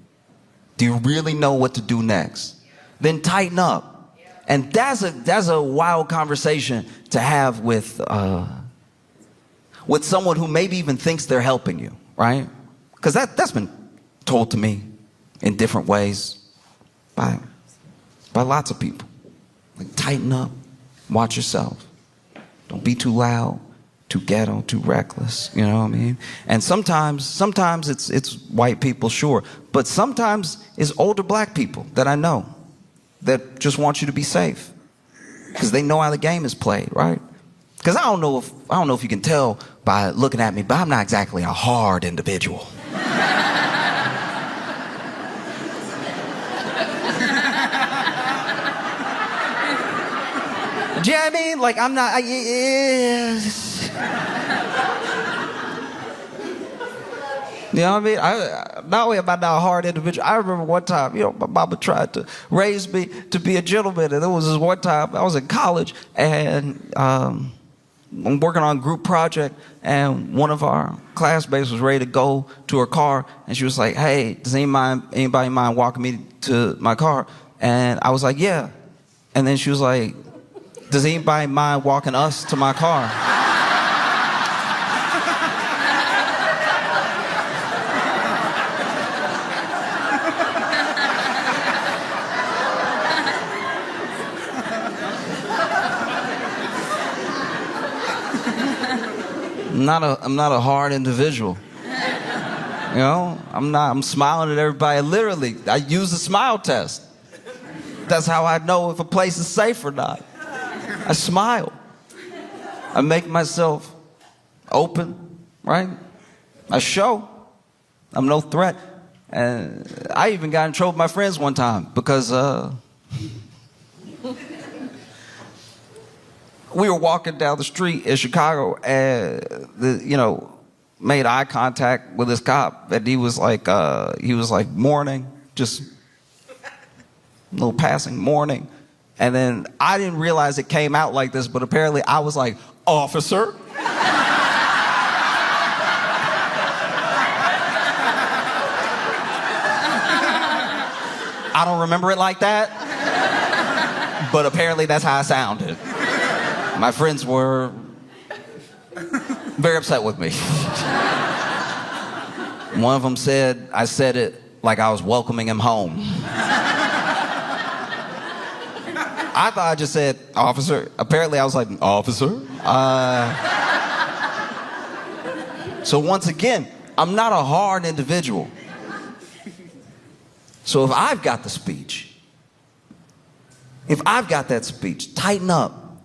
Do you really know what to do next? Then tighten up. And that's a wild conversation to have with someone who maybe even thinks they're helping you, right? Because that's been told to me in different ways by lots of people. Like, tighten up, watch yourself. Don't be too loud, too ghetto, too reckless. You know what I mean? And sometimes it's white people, sure, but sometimes it's older black people that I know that just want you to be safe because they know how the game is played, right? Because I don't know if you can tell by looking at me, but I'm not exactly a hard individual. Do you know what I mean? Like, I'm not. You know what I mean? Not only am I not a hard individual, I remember one time, you know, my mama tried to raise me to be a gentleman. And there was this one time, I was in college, and I'm working on a group project, and one of our classmates was ready to go to her car, and she was like, hey, does anybody mind walking me to my car? And I was like, yeah. And then she was like, does anybody mind walking us to my car? I'm not a hard individual. You know, I'm smiling at everybody. Literally, I use the smile test. That's how I know if a place is safe or not. I smile. I make myself open, right? I show. I'm no threat. And I even got in trouble with my friends one time because we were walking down the street in Chicago and made eye contact with this cop, and he was like mourning, just a little passing mourning. And then I didn't realize it came out like this, but apparently I was like, officer. I don't remember it like that, but apparently that's how I sounded. My friends were very upset with me. One of them said I said it like I was welcoming him home. I thought I just said, officer. Apparently I was like, officer? So once again, I'm not a hard individual. So if I've got the speech, if I've got that speech, tighten up,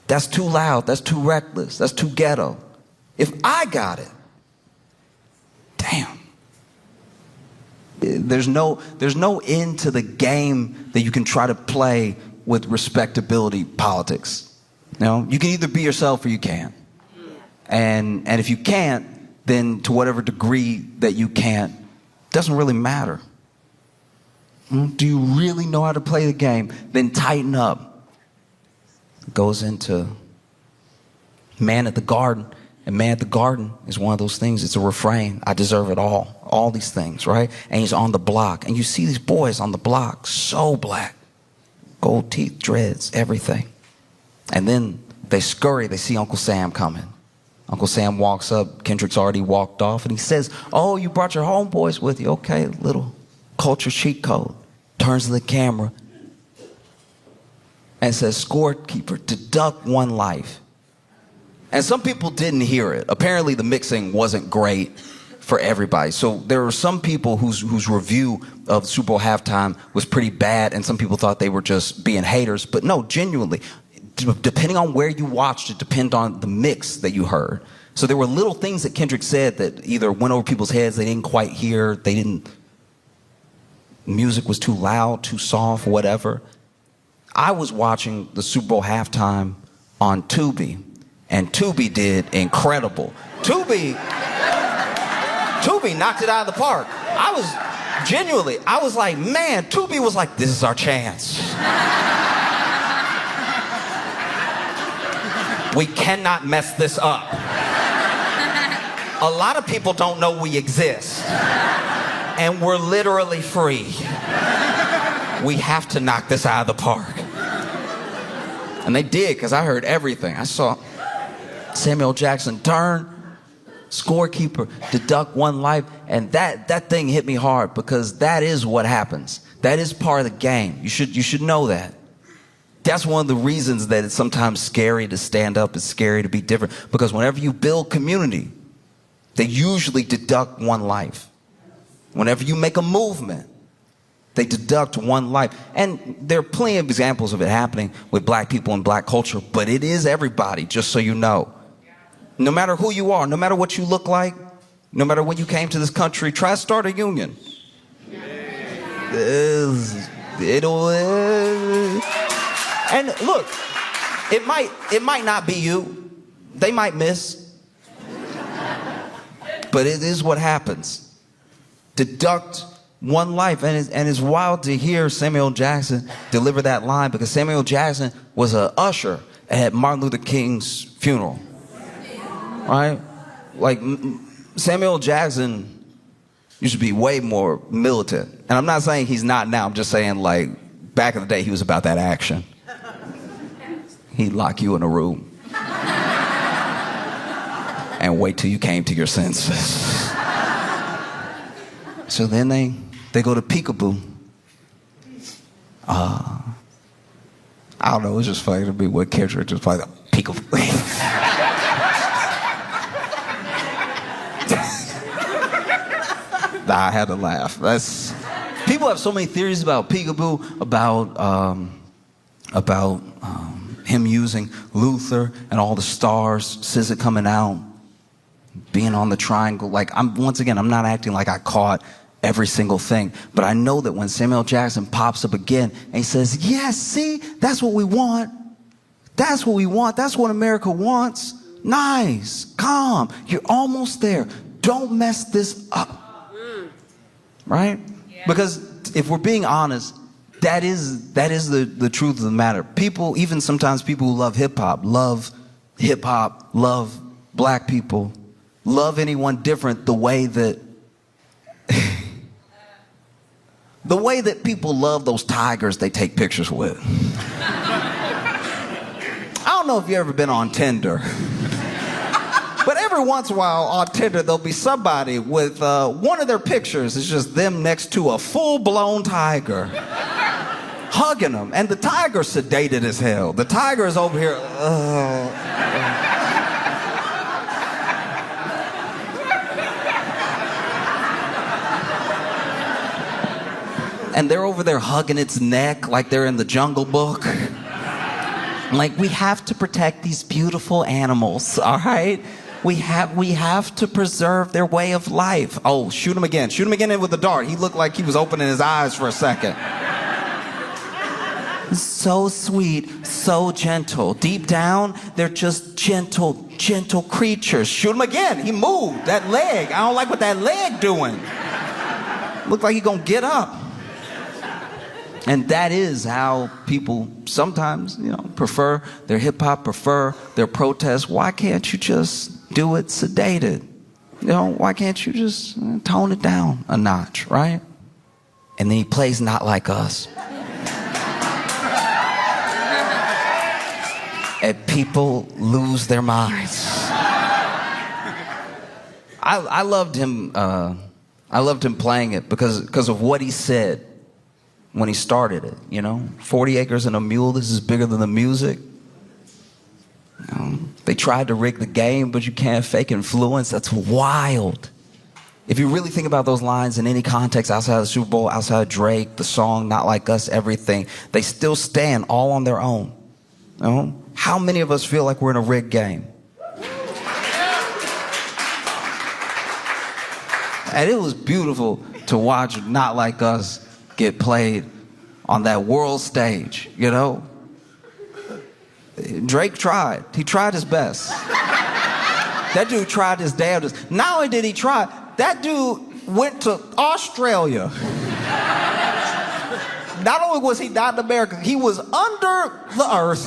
That's too loud. That's too reckless. That's too ghetto. If I got it, damn. There's no end to the game that you can try to play with respectability politics. You know, you can either be yourself or you can't. And if you can't, then to whatever degree that you can't, doesn't really matter. Do you really know how to play the game? Then tighten up. It goes into Man at the Garden. And Man at the Garden is one of those things. It's a refrain. I deserve it all. All these things, right? And he's on the block. And you see these boys on the block, so black. Gold teeth, dreads, everything. And then they scurry. They see Uncle Sam coming. Uncle Sam walks up. Kendrick's already walked off. And he says, oh, you brought your homeboys with you. Okay, little culture cheat code. Turns to the camera and says, scorekeeper, deduct 1 life. And some people didn't hear it. Apparently the mixing wasn't great for everybody. So there were some people whose review of Super Bowl halftime was pretty bad, and some people thought they were just being haters. But no, genuinely, depending on where you watched, it depended on the mix that you heard. So there were little things that Kendrick said that either went over people's heads, they didn't quite hear, music was too loud, too soft, whatever. I was watching the Super Bowl halftime on Tubi, and Tubi did incredible. Tubi knocked it out of the park. I was like, man, Tubi was like, this is our chance. We cannot mess this up. A lot of people don't know we exist. And we're literally free. We have to knock this out of the park. And they did, because I heard everything. I saw Samuel Jackson turn, scorekeeper, deduct 1 life, and that thing hit me hard, because that is what happens. That is part of the game. You should know that. That's one of the reasons that it's sometimes scary to stand up. It's scary to be different, because whenever you build community, they usually deduct 1 life. Whenever you make a movement, they deduct 1 life. And there are plenty of examples of it happening with black people and black culture, but it is everybody, just so you know. No matter who you are, no matter what you look like, no matter when you came to this country, try to start a union. And look, it might not be you. They might miss. But it is what happens. Deduct 1 life. And it's wild to hear Samuel Jackson deliver that line, because Samuel Jackson was an usher at Martin Luther King's funeral. Right? Like, Samuel Jackson used to be way more militant. And I'm not saying he's not now. I'm just saying, like, back in the day, he was about that action. He'd lock you in a room and wait till you came to your senses. So then they go to Peekaboo. I don't know, it's just funny to me what Kendrick just played Peekaboo. I had to laugh. People have so many theories about Peekaboo, about him using Luther and all the stars, SZA coming out, being on the triangle. Like, I'm not acting like I caught every single thing, but I know that when Samuel Jackson pops up again and he says, yes, see, that's what we want. That's what we want. That's what America wants. Nice, calm, you're almost there. Don't mess this up. Right? Yeah. Because if we're being honest, that is the truth of the matter. People, even sometimes people who love hip-hop, love black people, love anyone different the way that people love those tigers they take pictures with. I don't know if you've ever been on Tinder, but every once in a while on Tinder there'll be somebody with one of their pictures is just them next to a full-blown tiger, hugging them, and the tiger's sedated as hell. The tiger is over here. And they're over there hugging its neck like they're in the Jungle Book. Like, we have to protect these beautiful animals, all right? We have to preserve their way of life. Oh, shoot him again. Shoot him again with the dart. He looked like he was opening his eyes for a second. So sweet, so gentle. Deep down, they're just gentle, gentle creatures. Shoot him again. He moved. That leg. I don't like what that leg doing. Looked like he gonna get up. And that is how people sometimes, prefer their hip hop, prefer their protests. Why can't you just do it sedated? Why can't you just tone it down a notch, right? And then he plays Not Like Us. And people lose their minds. I loved him. I loved him playing it because of what he said when he started it. 40 acres and a mule. This is bigger than the music. They tried to rig the game, but you can't fake influence. That's wild. If you really think about those lines in any context outside of the Super Bowl, outside of Drake, the song, Not Like Us, everything, they still stand all on their own. How many of us feel like we're in a rigged game? And it was beautiful to watch Not Like Us get played on that world stage, Drake tried. He tried his best. That dude tried his damnedest. Not only did he try, that dude went to Australia. Not only was he not in America, he was under the earth.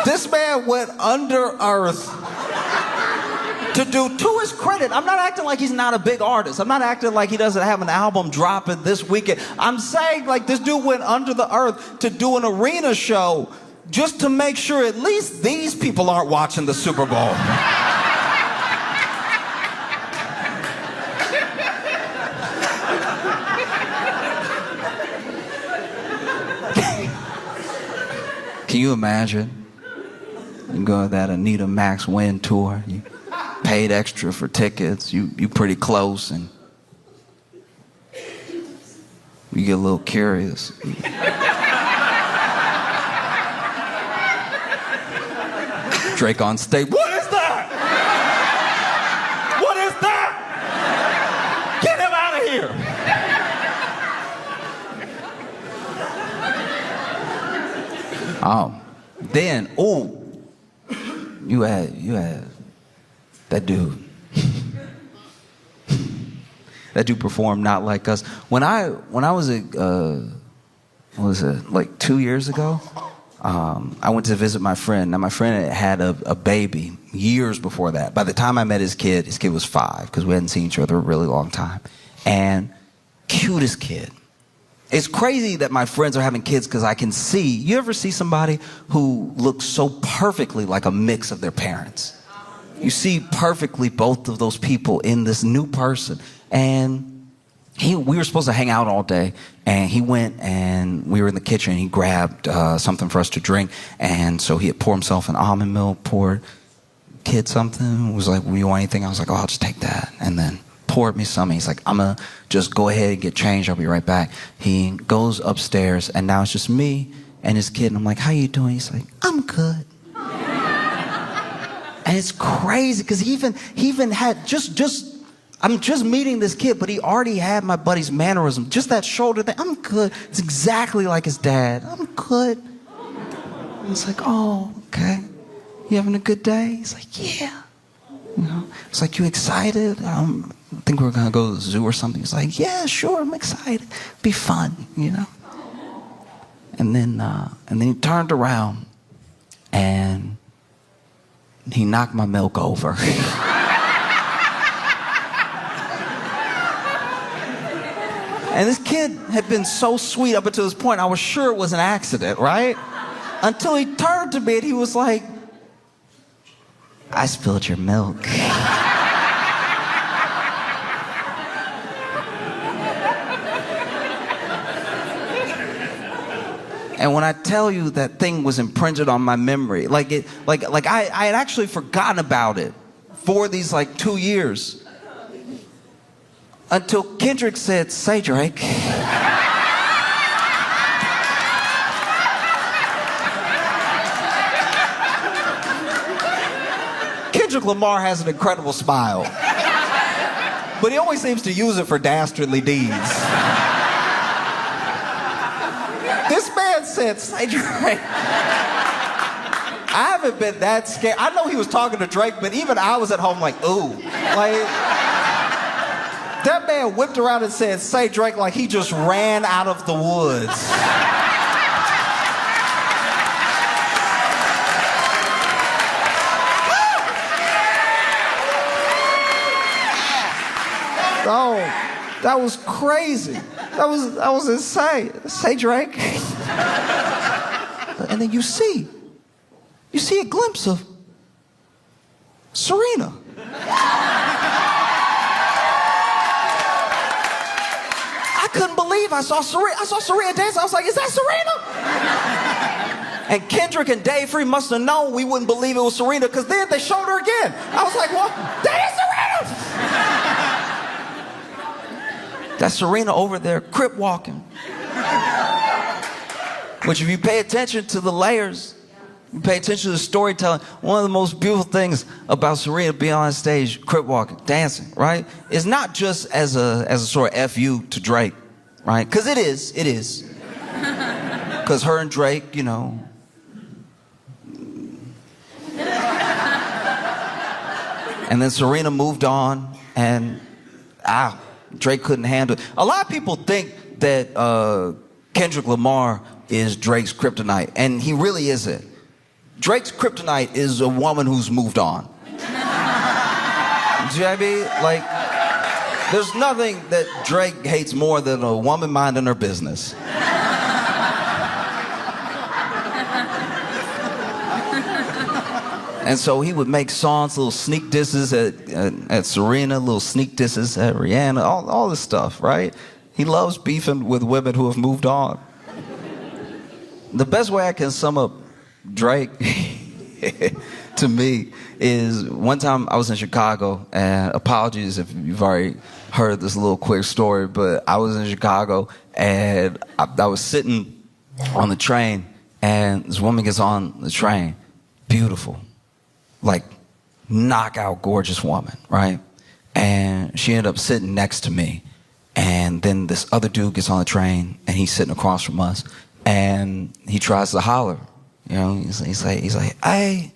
This man went under earth to do, to his credit, I'm not acting like he's not a big artist. I'm not acting like he doesn't have an album dropping this weekend. I'm saying like this dude went under the earth to do an arena show just to make sure at least these people aren't watching the Super Bowl. Can you imagine? You go to that Anita Max Win tour. You paid extra for tickets. You pretty close, and you get a little curious. Drake on stage. What is that? What is that? Get him out of here. Then, you had that dude. That dude performed Not Like Us. When I was like 2 years ago, I went to visit my friend. Now my friend had a baby years before that. By the time I met his kid was 5 because we hadn't seen each other a really long time. And cutest kid. It's crazy that my friends are having kids because I can see. You ever see somebody who looks so perfectly like a mix of their parents? You see perfectly both of those people in this new person. And we were supposed to hang out all day, and he went and we were in the kitchen. He grabbed something for us to drink, and so he had poured himself an almond milk, poured kid something, was like, "Will you want anything?" I was like, "Oh, I'll just take that," and then poured me some. He's like, "I'm gonna just go ahead and get changed. I'll be right back." He goes upstairs, and now it's just me and his kid. And I'm like, "How you doing?" He's like, "I'm good." And it's crazy because he even had I'm just meeting this kid, but he already had my buddy's mannerism. Just that shoulder thing. "I'm good." It's exactly like his dad. "I'm good." And it's like, "Oh, okay. You having a good day?" He's like, "Yeah." It's like, "You excited? I think we're gonna go to the zoo or something." He's like, "Yeah, sure, I'm excited. Be fun, And then he turned around and he knocked my milk over. And this kid had been so sweet up until this point. I was sure it was an accident, right? Until he turned to me and he was like, "I spilled your milk." And when I tell you that thing was imprinted on my memory, I had actually forgotten about it for these 2 years. Until Kendrick said, "Say Drake." Kendrick Lamar has an incredible smile, but he always seems to use it for dastardly deeds. This man said, "Say Drake." I haven't been that scared. I know he was talking to Drake, but even I was at home like, ooh. Like, that man whipped around and said, "Say Drake," like he just ran out of the woods. Oh, that was crazy. That was insane. "Say Drake." And then you see a glimpse of Serena. I couldn't believe I saw Serena dance. I was like, "Is that Serena?" And Kendrick and Dave Free must have known we wouldn't believe it was Serena, because then they showed her again. I was like, "Well, that is Serena!" That's Serena over there, crip walking. Which, if you pay attention to the layers, you pay attention to the storytelling, one of the most beautiful things about Serena being on stage, crip walking, dancing, right, is not just as a sort of FU to Drake, right? Because it is. Because her and Drake, you know. And then Serena moved on, and Drake couldn't handle it. A lot of people think that Kendrick Lamar is Drake's kryptonite, and he really isn't. Drake's kryptonite is a woman who's moved on. Do you know what I mean? Like, there's nothing that Drake hates more than a woman minding her business. And so he would make songs, little sneak disses at Serena, little sneak disses at Rihanna, all this stuff, right? He loves beefing with women who have moved on. The best way I can sum up Drake to me is, one time I was in Chicago, and apologies if you've already heard this little quick story, but I was in Chicago and I was sitting on the train, and this woman gets on the train, beautiful, like knockout gorgeous woman, right? And she ended up sitting next to me, and then this other dude gets on the train, and he's sitting across from us, and he tries to holler. You know, he's like, hey,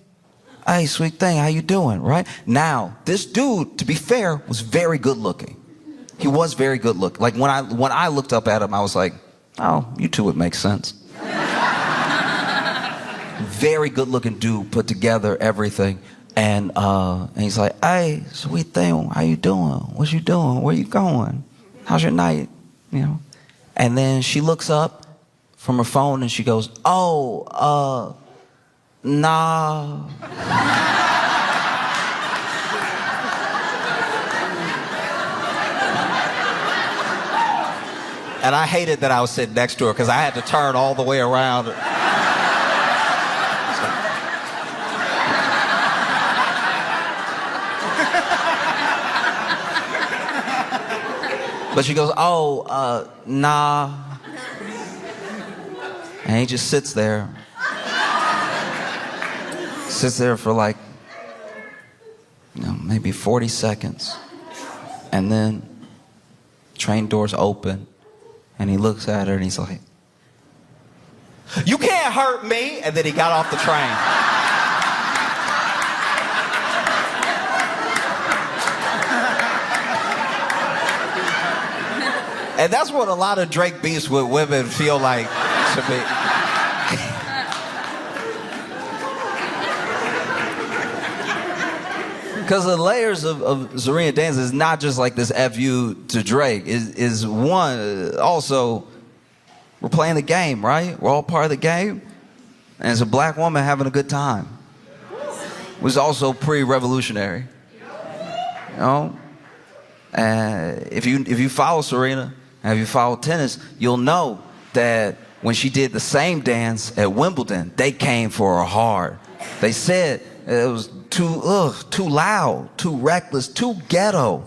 sweet thing, how you doing, right? Now, this dude, to be fair, was very good looking. He was very good looking. Like, when I looked up at him, I was like, oh, you two would make sense. Very good looking dude, put together, everything. And he's like, hey, sweet thing, how you doing? What you doing? Where you going? How's your night? You know? And then she looks up from her phone and she goes, oh, nah. And I hated that I was sitting next to her, because I had to turn all the way around. But she goes, oh, nah. And he just sits there. Sits there for like, maybe 40 seconds. And then train doors open. And he looks at her and he's like, you can't hurt me. And then he got off the train. And that's what a lot of Drake beefs with women feel like to me. Because the layers of Serena dance is not just like this FU to Drake. Is one, also, we're playing the game, right? We're all part of the game. And it's a black woman having a good time. It was also pre-revolutionary. You know? And if you follow Serena, and if you follow tennis, you'll know that when she did the same dance at Wimbledon, they came for her hard. They said it was too loud, too reckless, too ghetto.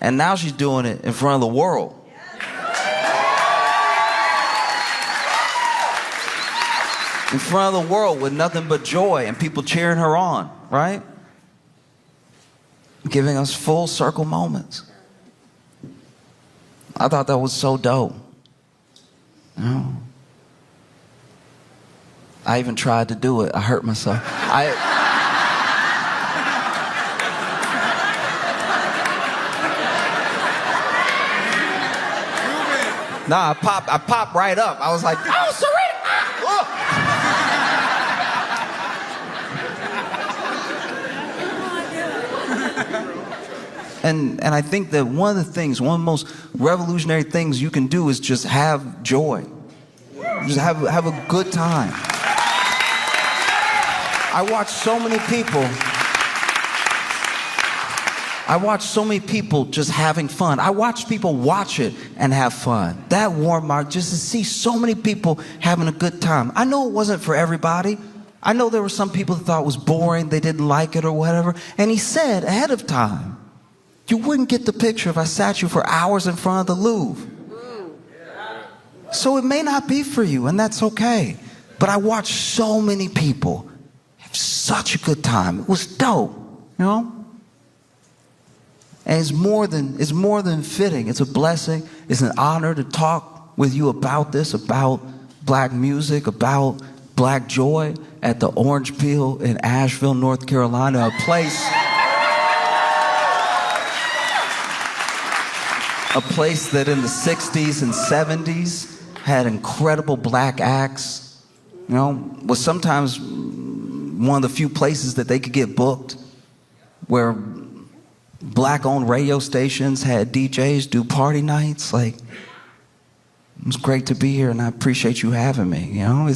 And now she's doing it in front of the world. In front of the world with nothing but joy and people cheering her on, right? Giving us full circle moments. I thought that was so dope. You know? I even tried to do it. I hurt myself. Nah, I popped right up. I was like, oh, Serena! And I think that one of the most revolutionary things you can do is just have joy. Just have a good time. I watch so many people just having fun. I watch people watch it and have fun. That warmed my heart just to see so many people having a good time. I know it wasn't for everybody. I know there were some people that thought it was boring, they didn't like it or whatever. And he said ahead of time, you wouldn't get the picture if I sat you for hours in front of the Louvre. So it may not be for you, and that's okay. But I watched so many people have such a good time. It was dope, you know? And it's more than fitting. It's a blessing. It's an honor to talk with you about this, about black music, about black joy at the Orange Peel in Asheville, North Carolina, a place that in the 60s and 70s had incredible black acts, you know, was sometimes one of the few places that they could get booked, where black-owned radio stations had DJs do party nights. Like, it was great to be here, and I appreciate you having me, you know?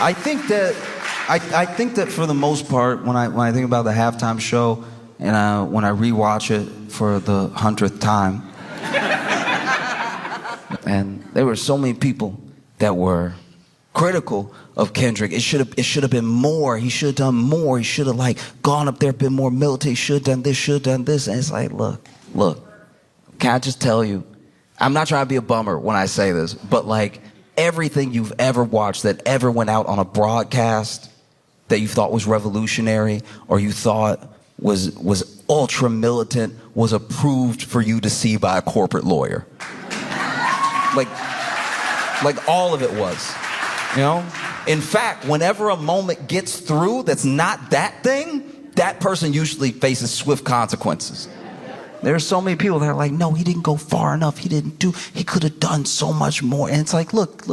I think that for the most part, when I think about the halftime show and when I rewatch it for the 100th time, and there were so many people that were critical of Kendrick. It should have been more. He should have done more. He should have gone up there, been more militant. He should have done this, should have done this. And it's like, look, can I just tell you, I'm not trying to be a bummer when I say this, but everything you've ever watched that ever went out on a broadcast that you thought was revolutionary or you thought was ultra militant was approved for you to see by a corporate lawyer. All of it was, you know? In fact, whenever a moment gets through that's not that thing, that person usually faces swift consequences. There's so many people that are like, no, he didn't go far enough. He could have done so much more. And it's like, look,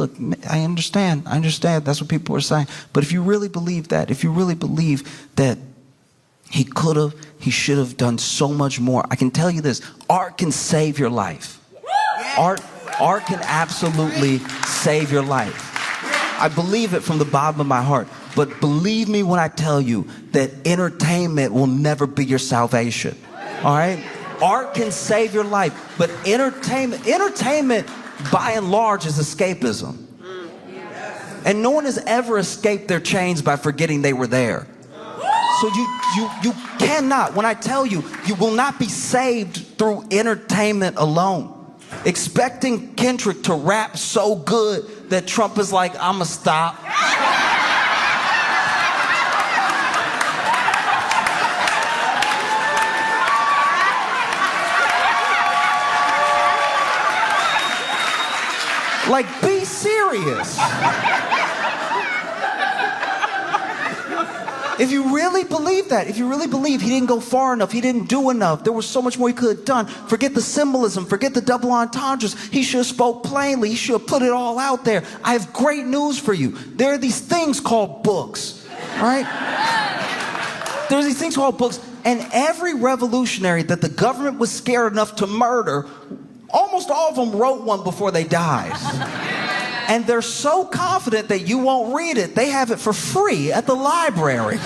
I understand. That's what people are saying. But if you really believe that, if you really believe that he should have done so much more, I can tell you this, art can save your life. Art can absolutely save your life. I believe it from the bottom of my heart. But believe me when I tell you that entertainment will never be your salvation. All right? Art can save your life, but entertainment by and large is escapism. And no one has ever escaped their chains by forgetting they were there. So you cannot, when I tell you, you will not be saved through entertainment alone. Expecting Kendrick to rap so good that Trump is like, I'ma stop. Be serious. If you really believe that, if you really believe he didn't go far enough, he didn't do enough, there was so much more he could have done, forget the symbolism, forget the double entendres. He should have spoke plainly. He should have put it all out there. I have great news for you. There are these things called books, right? There's these things called books, and every revolutionary that the government was scared enough to murder, almost all of them wrote one before they died. And they're so confident that you won't read it, they have it for free at the library.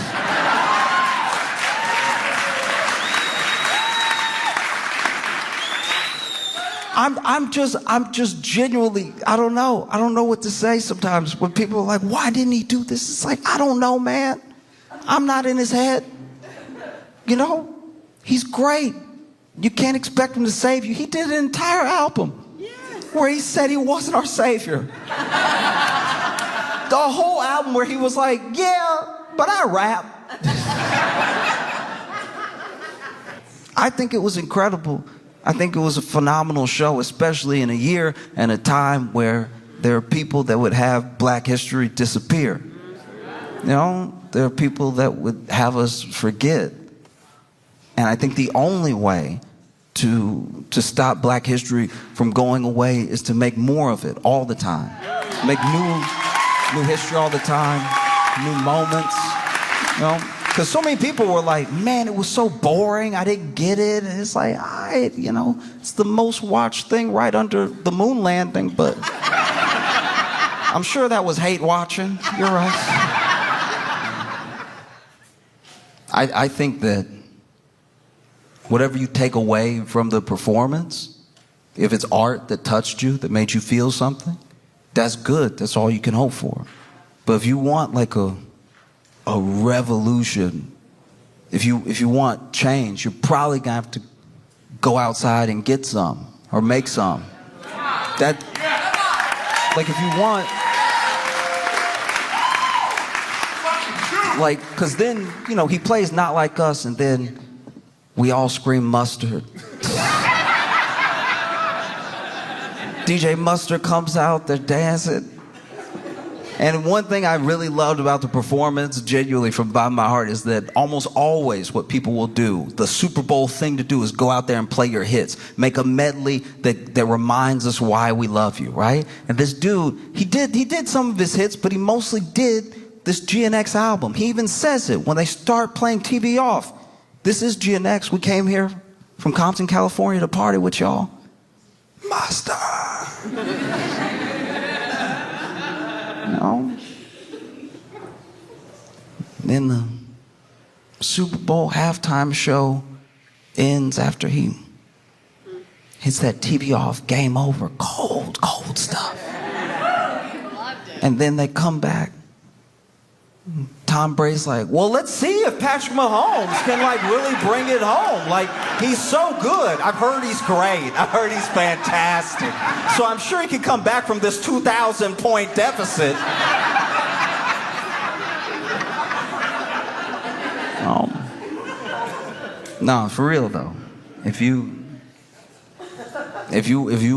I'm just genuinely, I don't know what to say sometimes when people are like, why didn't he do this? It's like, I don't know, man. I'm not in his head. You know, he's great. You can't expect him to save you. He did an entire album where he said he wasn't our savior. The whole album where he was like, yeah, but I rap. I think it was incredible. I think it was a phenomenal show, especially in a year and a time where there are people that would have Black history disappear. You know, there are people that would have us forget. And I think the only way to stop Black history from going away is to make more of it all the time. Make new history all the time, new moments, you know? Because so many people were like, man, it was so boring, I didn't get it. And it's like, you know, it's the most watched thing right under the moon landing, but I'm sure that was hate watching. You're right. I think that whatever you take away from the performance, if it's art that touched you, that made you feel something, that's good. That's all you can hope for. But if you want like a revolution, if you want change, you're probably gonna have to go outside and get some or make some. That, like, if you want, like, because then, you know, he plays Not Like Us and then we all scream Mustard. DJ Mustard comes out, they're dancing. And one thing I really loved about the performance, genuinely from the bottom of my heart, is that almost always what people will do, the Super Bowl thing to do is go out there and play your hits. Make a medley that reminds us why we love you, right? And this dude, he did some of his hits, but he mostly did this GNX album. He even says it when they start playing TV Off. This is GNX. We came here from Compton, California to party with y'all. Master. You know? Then the Super Bowl halftime show ends after he hits that TV Off, game over, cold stuff. And then they come back. Tom Brady's like, well, let's see if Patrick Mahomes can like really bring it home. Like, he's so good. I've heard he's great. I've heard he's fantastic. So I'm sure he can come back from this 2,000 point deficit. No, for real though. If you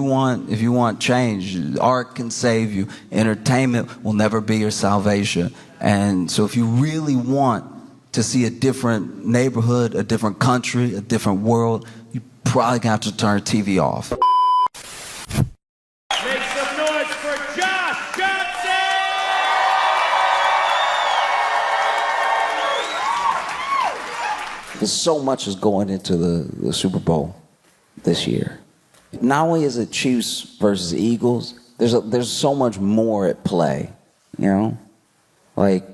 want change, art can save you. Entertainment will never be your salvation. And so if you really want to see a different neighborhood, a different country, a different world, you probably gonna have to turn TV off. Make some noise for Josh Johnson! There's so much is going into the Super Bowl this year. Not only is it Chiefs versus Eagles, there's so much more at play, you know? Like,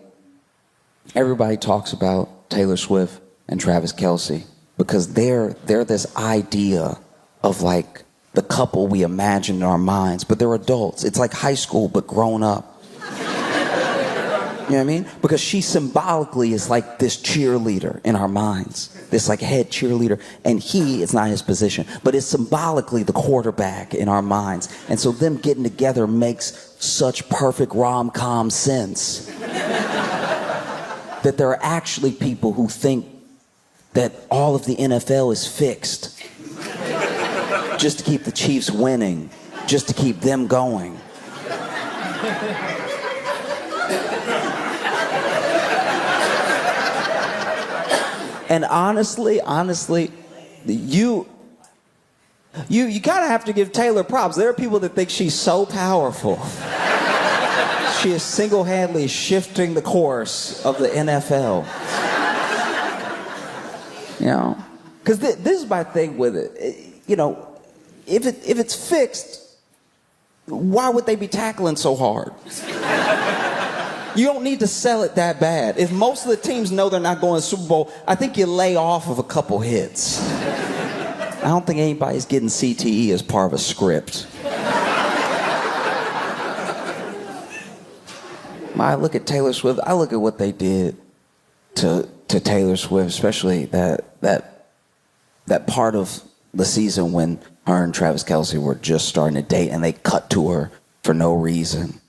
everybody talks about Taylor Swift and Travis Kelce because they're this idea of like the couple we imagine in our minds, but they're adults. It's like high school, but grown up. You know what I mean? Because she symbolically is like this cheerleader in our minds, this like head cheerleader, and it's not his position, but it's symbolically the quarterback in our minds. And so them getting together makes such perfect rom-com sense that there are actually people who think that all of the NFL is fixed just to keep the Chiefs winning, just to keep them going. And honestly, you kind of have to give Taylor props. There are people that think she's so powerful. She is single-handedly shifting the course of the NFL. You know? Because this is my thing with it. You know, if it's fixed, why would they be tackling so hard? You don't need to sell it that bad. If most of the teams know they're not going to the Super Bowl, I think you lay off of a couple hits. I don't think anybody's getting CTE as part of a script. When I look at Taylor Swift, I look at what they did to Taylor Swift, especially that part of the season when her and Travis Kelce were just starting to date and they cut to her for no reason.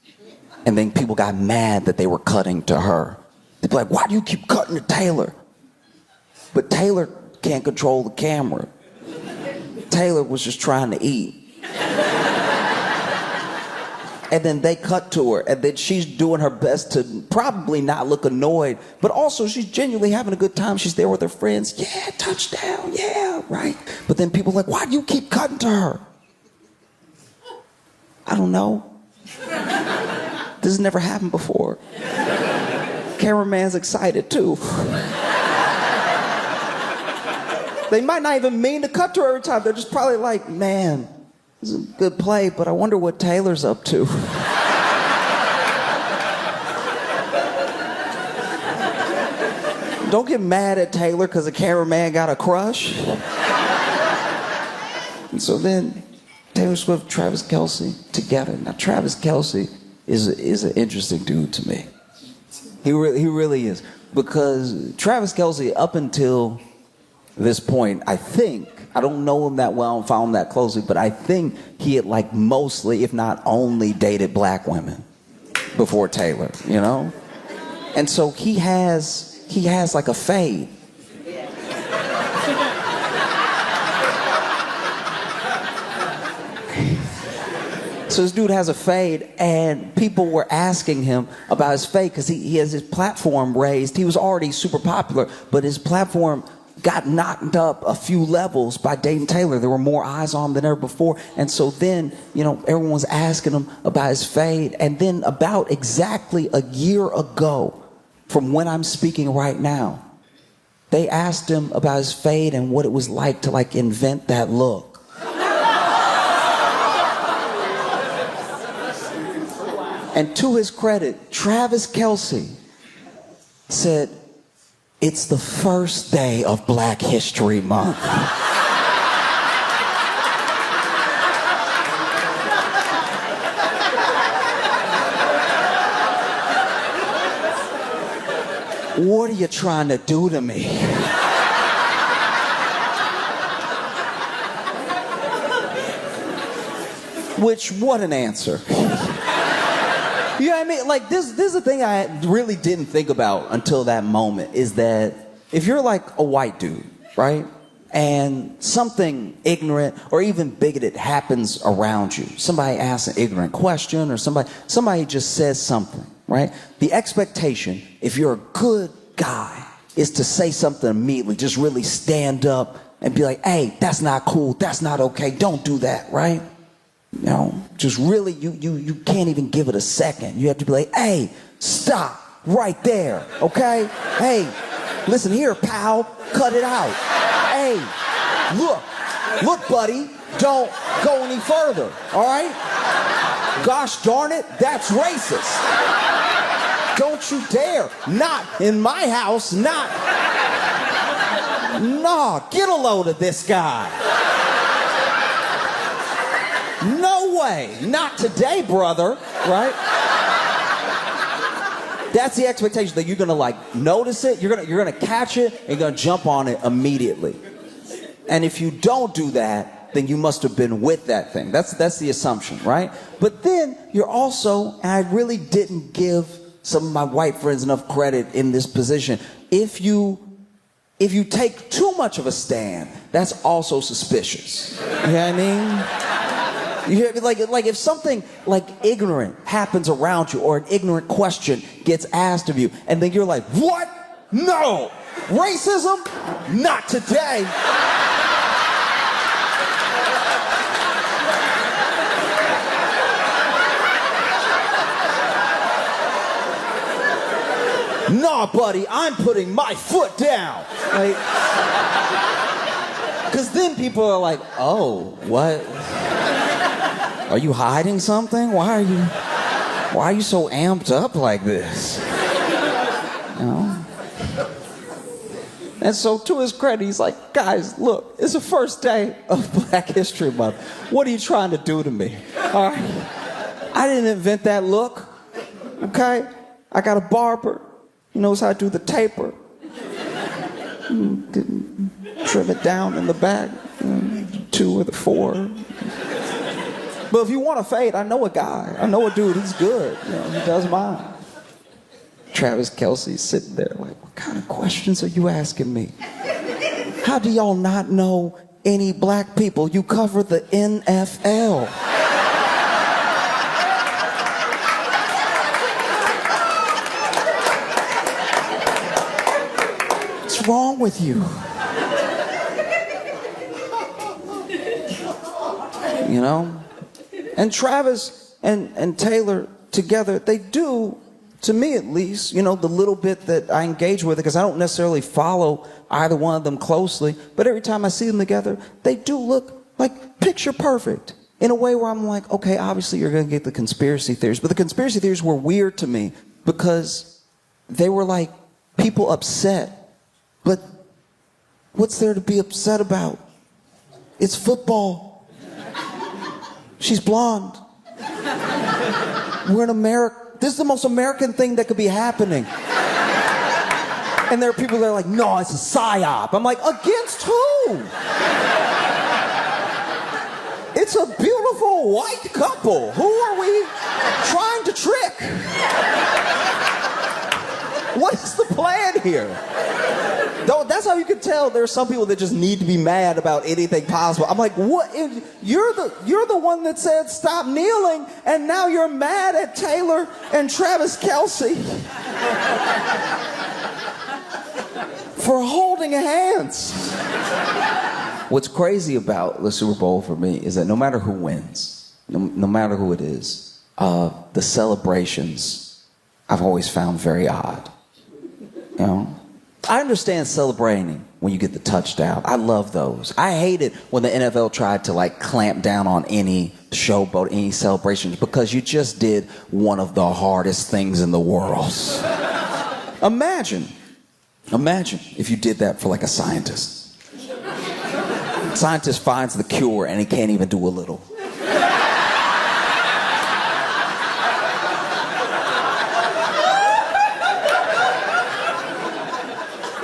And then people got mad that they were cutting to her. They'd be like, why do you keep cutting to Taylor? But Taylor can't control the camera. Taylor was just trying to eat. And then they cut to her, and then she's doing her best to probably not look annoyed, but also she's genuinely having a good time. She's there with her friends. Yeah, touchdown, yeah, right. But then people are like, why do you keep cutting to her? I don't know. This has never happened before. Cameraman's excited too. They might not even mean to cut to her every time. They're just probably like, man, this is a good play, but I wonder what Taylor's up to. Don't get mad at Taylor because the cameraman got a crush. And so then Taylor Swift, Travis Kelce together. Now Travis Kelce is an interesting dude to me. He really is. Because Travis Kelce, up until this point, I don't know him that well and follow him that closely, but I think he had like mostly, if not only, dated black women before Taylor, you know? And so he has like a fade. So this dude has a fade, and people were asking him about his fade because he has his platform raised. He was already super popular, but his platform got knocked up a few levels by dating Taylor. There were more eyes on him than ever before. And so then, you know, everyone was asking him about his fade. And then about exactly a year ago, from when I'm speaking right now, they asked him about his fade and what it was like to like invent that look. And to his credit, Travis Kelce said, it's the first day of Black History Month. What are you trying to do to me? Which, what an answer. You know what I mean? Like, this is the thing I really didn't think about until that moment, is that if you're like a white dude, right? And something ignorant or even bigoted happens around you. Somebody asks an ignorant question or somebody just says something, right? The expectation, if you're a good guy, is to say something immediately. Just really stand up and be like, hey, that's not cool. That's not okay. Don't do that, right? You know, just really, you can't even give it a second. You have to be like, hey, stop right there, okay? Hey, listen here, pal, cut it out. Hey, look, buddy, don't go any further, all right? Gosh darn it, that's racist. Don't you dare, not in my house, not. Nah, get a load of this guy. No way, not today, brother, right? That's the expectation, that you're gonna like notice it, you're gonna catch it, and you're gonna jump on it immediately. And if you don't do that, then you must have been with that thing. That's the assumption, right? But then you're also, and I really didn't give some of my white friends enough credit in this position, if you take too much of a stand, that's also suspicious. You know what I mean? You hear me? Like if something like ignorant happens around you, or an ignorant question gets asked of you, and then you're like, what? No! Racism? Not today! Nah, buddy, I'm putting my foot down. Like, because then people are like, oh, what? Are you hiding something? Why are you so amped up like this? You know? And so to his credit, he's like, guys, look, it's the first day of Black History Month. What are you trying to do to me? All right? I didn't invent that look, okay? I got a barber. He knows how to do the taper. Trim it down in the back, 2 or the 4. But if you want to fade, I know a guy. I know a dude. He's good. He does mine. Travis Kelce's sitting there like, what kind of questions are you asking me? How do y'all not know any black people? You cover the NFL. What's wrong with you? You know? And Travis and Taylor together, they do, to me at least, the little bit that I engage with it, because I don't necessarily follow either one of them closely, but every time I see them together, they do look like picture perfect in a way where I'm like, okay, obviously you're going to get the conspiracy theories, but the conspiracy theories were weird to me because they were like people upset. But what's there to be upset about? It's football. She's blonde. We're in America. This is the most American thing that could be happening. And there are people that are like, no, it's a psyop. I'm like, against who? It's a beautiful white couple. Who are we trying to trick? What is the plan here? That's how you can tell there are some people that just need to be mad about anything possible. I'm like, what? You're the one that said stop kneeling, and now you're mad at Taylor and Travis Kelce for holding hands. What's crazy about the Super Bowl for me is that no matter who wins, no matter who it is, the celebrations I've always found very odd. I understand celebrating when you get the touchdown. I love those. I hate it when the NFL tried to clamp down on any showboat, any celebrations, because you just did one of the hardest things in the world. Imagine if you did that for a scientist. Scientist finds the cure and he can't even do a little.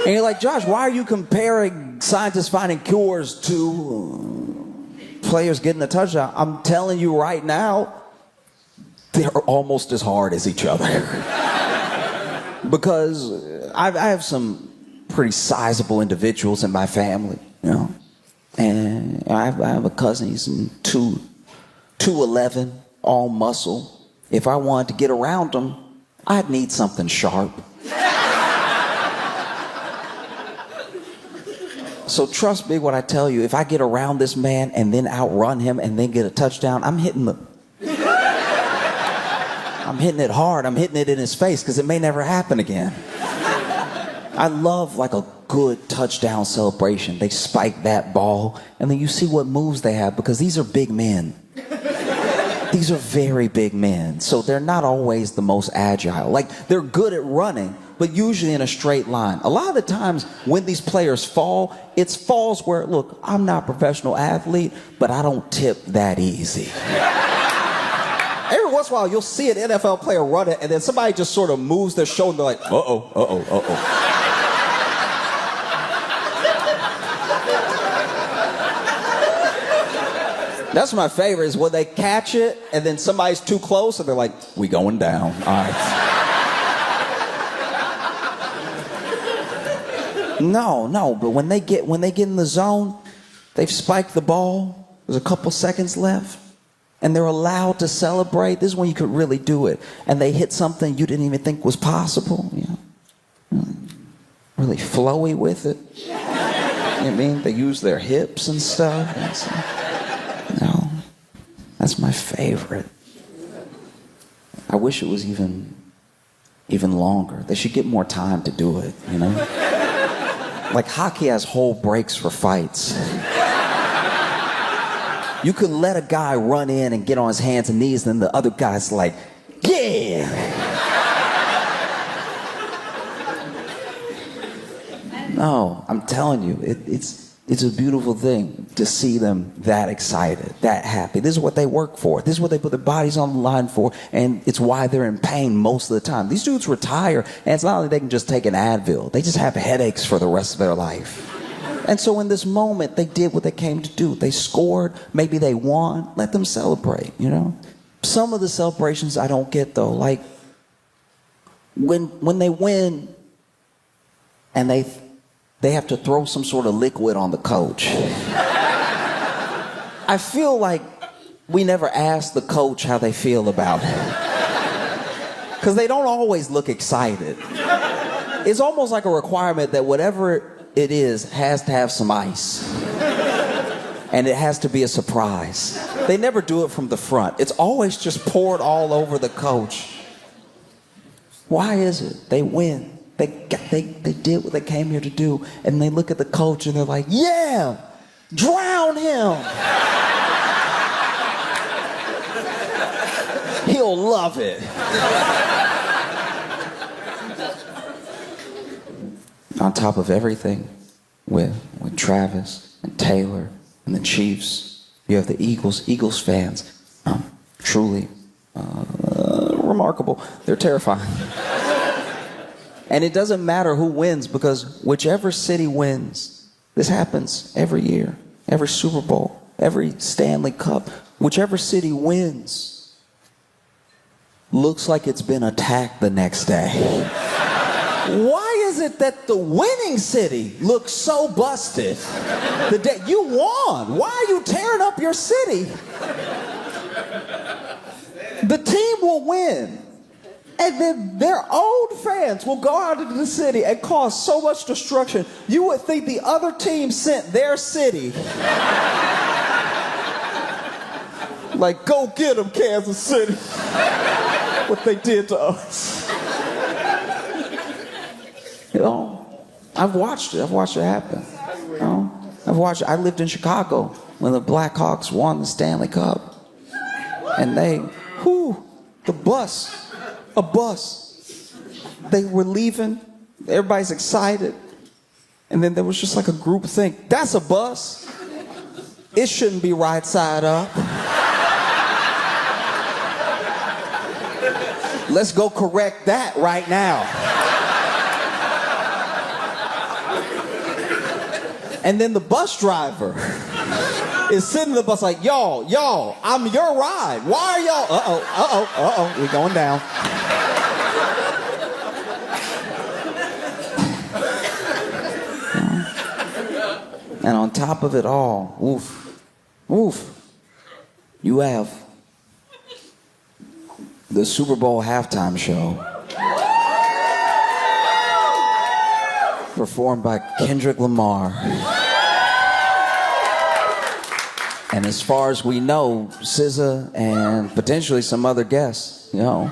And you're like, Josh, why are you comparing scientists finding cures to players getting a touchdown? I'm telling you right now, they're almost as hard as each other. Because I have some pretty sizable individuals in my family, And I have a cousin, he's 2'11", all muscle. If I wanted to get around him, I'd need something sharp. So trust me when I tell you, if I get around this man and then outrun him and then get a touchdown, I'm hitting it hard. I'm hitting it in his face because it may never happen again. I love a good touchdown celebration. They spike that ball and then you see what moves they have, because these are big men. These are very big men. So they're not always the most agile. They're good at running, but usually in a straight line. A lot of the times when these players fall, it's falls where, look, I'm not a professional athlete, but I don't tip that easy. Every once in a while, you'll see an NFL player run it, and then somebody just sort of moves their shoulder, like, uh-oh. That's my favorite, is when they catch it, and then somebody's too close, and they're like, we going down. All right. No, but when they get in the zone, they've spiked the ball, there's a couple seconds left, and they're allowed to celebrate. This is when you could really do it. And they hit something you didn't even think was possible, really flowy with it. You know what I mean? They use their hips and stuff. That's my favorite. I wish it was even longer. They should get more time to do it, Hockey has whole breaks for fights. You could let a guy run in and get on his hands and knees, and then the other guy's like, yeah! No, I'm telling you, it's a beautiful thing to see them that excited, that happy. This is what they work for. This is what they put their bodies on the line for, and it's why they're in pain most of the time. These dudes retire, and it's not like they can just take an Advil. They just have headaches for the rest of their life. And so in this moment, they did what they came to do. They scored. Maybe they won. Let them celebrate, you know? Some of the celebrations I don't get, though. Like, when they win and they have to throw some sort of liquid on the coach. I feel like we never ask the coach how they feel about it. Because they don't always look excited. It's almost like a requirement that whatever it is has to have some ice. And it has to be a surprise. They never do it from the front. It's always just poured all over the coach. Why is it? They win. They did what they came here to do. And they look at the coach and they're like, yeah, drown him. He'll love it. On top of everything, with Travis and Taylor and the Chiefs, you have the Eagles. Eagles fans, truly remarkable. They're terrifying. And it doesn't matter who wins, because whichever city wins, this happens every year, every Super Bowl, every Stanley Cup, whichever city wins looks like it's been attacked the next day. Why is it that the winning city looks so busted? The day you won, why are you tearing up your city? The team will win. And then their own fans will go out into the city and cause so much destruction, you would think the other team sent their city. Like, go get them, Kansas City. What they did to us. You know, I've watched it. I've watched it happen. You know, I lived in Chicago when the Blackhawks won the Stanley Cup. And a bus. They were leaving. Everybody's excited. And then there was just like a group think, that's a bus. It shouldn't be right side up. Let's go correct that right now. And then the bus driver is sitting in the bus like, y'all, I'm your ride. Why are y'all? We're going down. And on top of it all, you have the Super Bowl halftime show performed by Kendrick Lamar. And as far as we know, SZA and potentially some other guests, you know.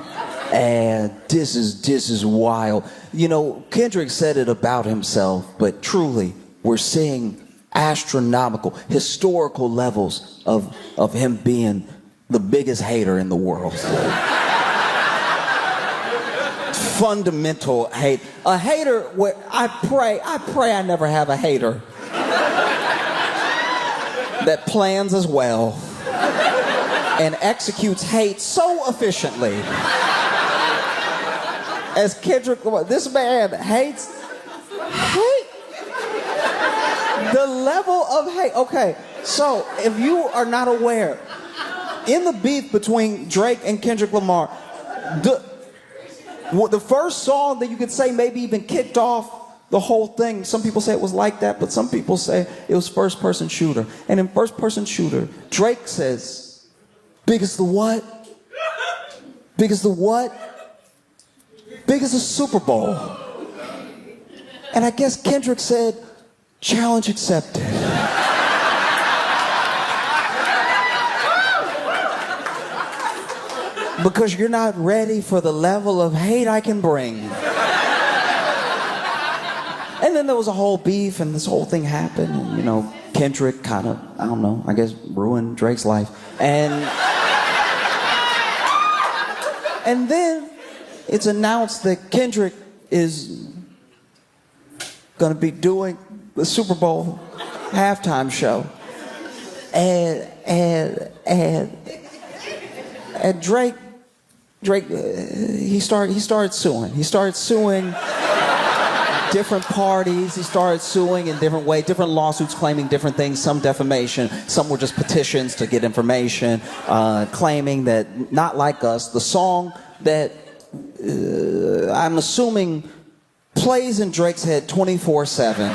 And this is wild. You know, Kendrick said it about himself, but truly, we're seeing astronomical, historical levels of him being the biggest hater in the world. Fundamental hate. A hater where I pray I never have a hater that plans as well and executes hate so efficiently as Kendrick Lamar. This man hates the level of hate. Okay, so if you are not aware, in the beef between Drake and Kendrick Lamar, the first song that you could say maybe even kicked off the whole thing, some people say it was like that, but some people say it was First Person Shooter. And in First Person Shooter, Drake says, big as the what? Big as the what? Big as the Super Bowl. And I guess Kendrick said, challenge accepted. Because you're not ready for the level of hate I can bring. And then there was a whole beef, and this whole thing happened, and, you know, Kendrick kind of, I don't know, I guess ruined Drake's life. And then it's announced that Kendrick is gonna be doing the Super Bowl halftime show. And Drake, he started suing. He started suing different parties. He started suing in different ways, different lawsuits claiming different things. Some defamation, some were just petitions to get information, claiming that Not Like Us, the song that I'm assuming plays in Drake's head 24/7.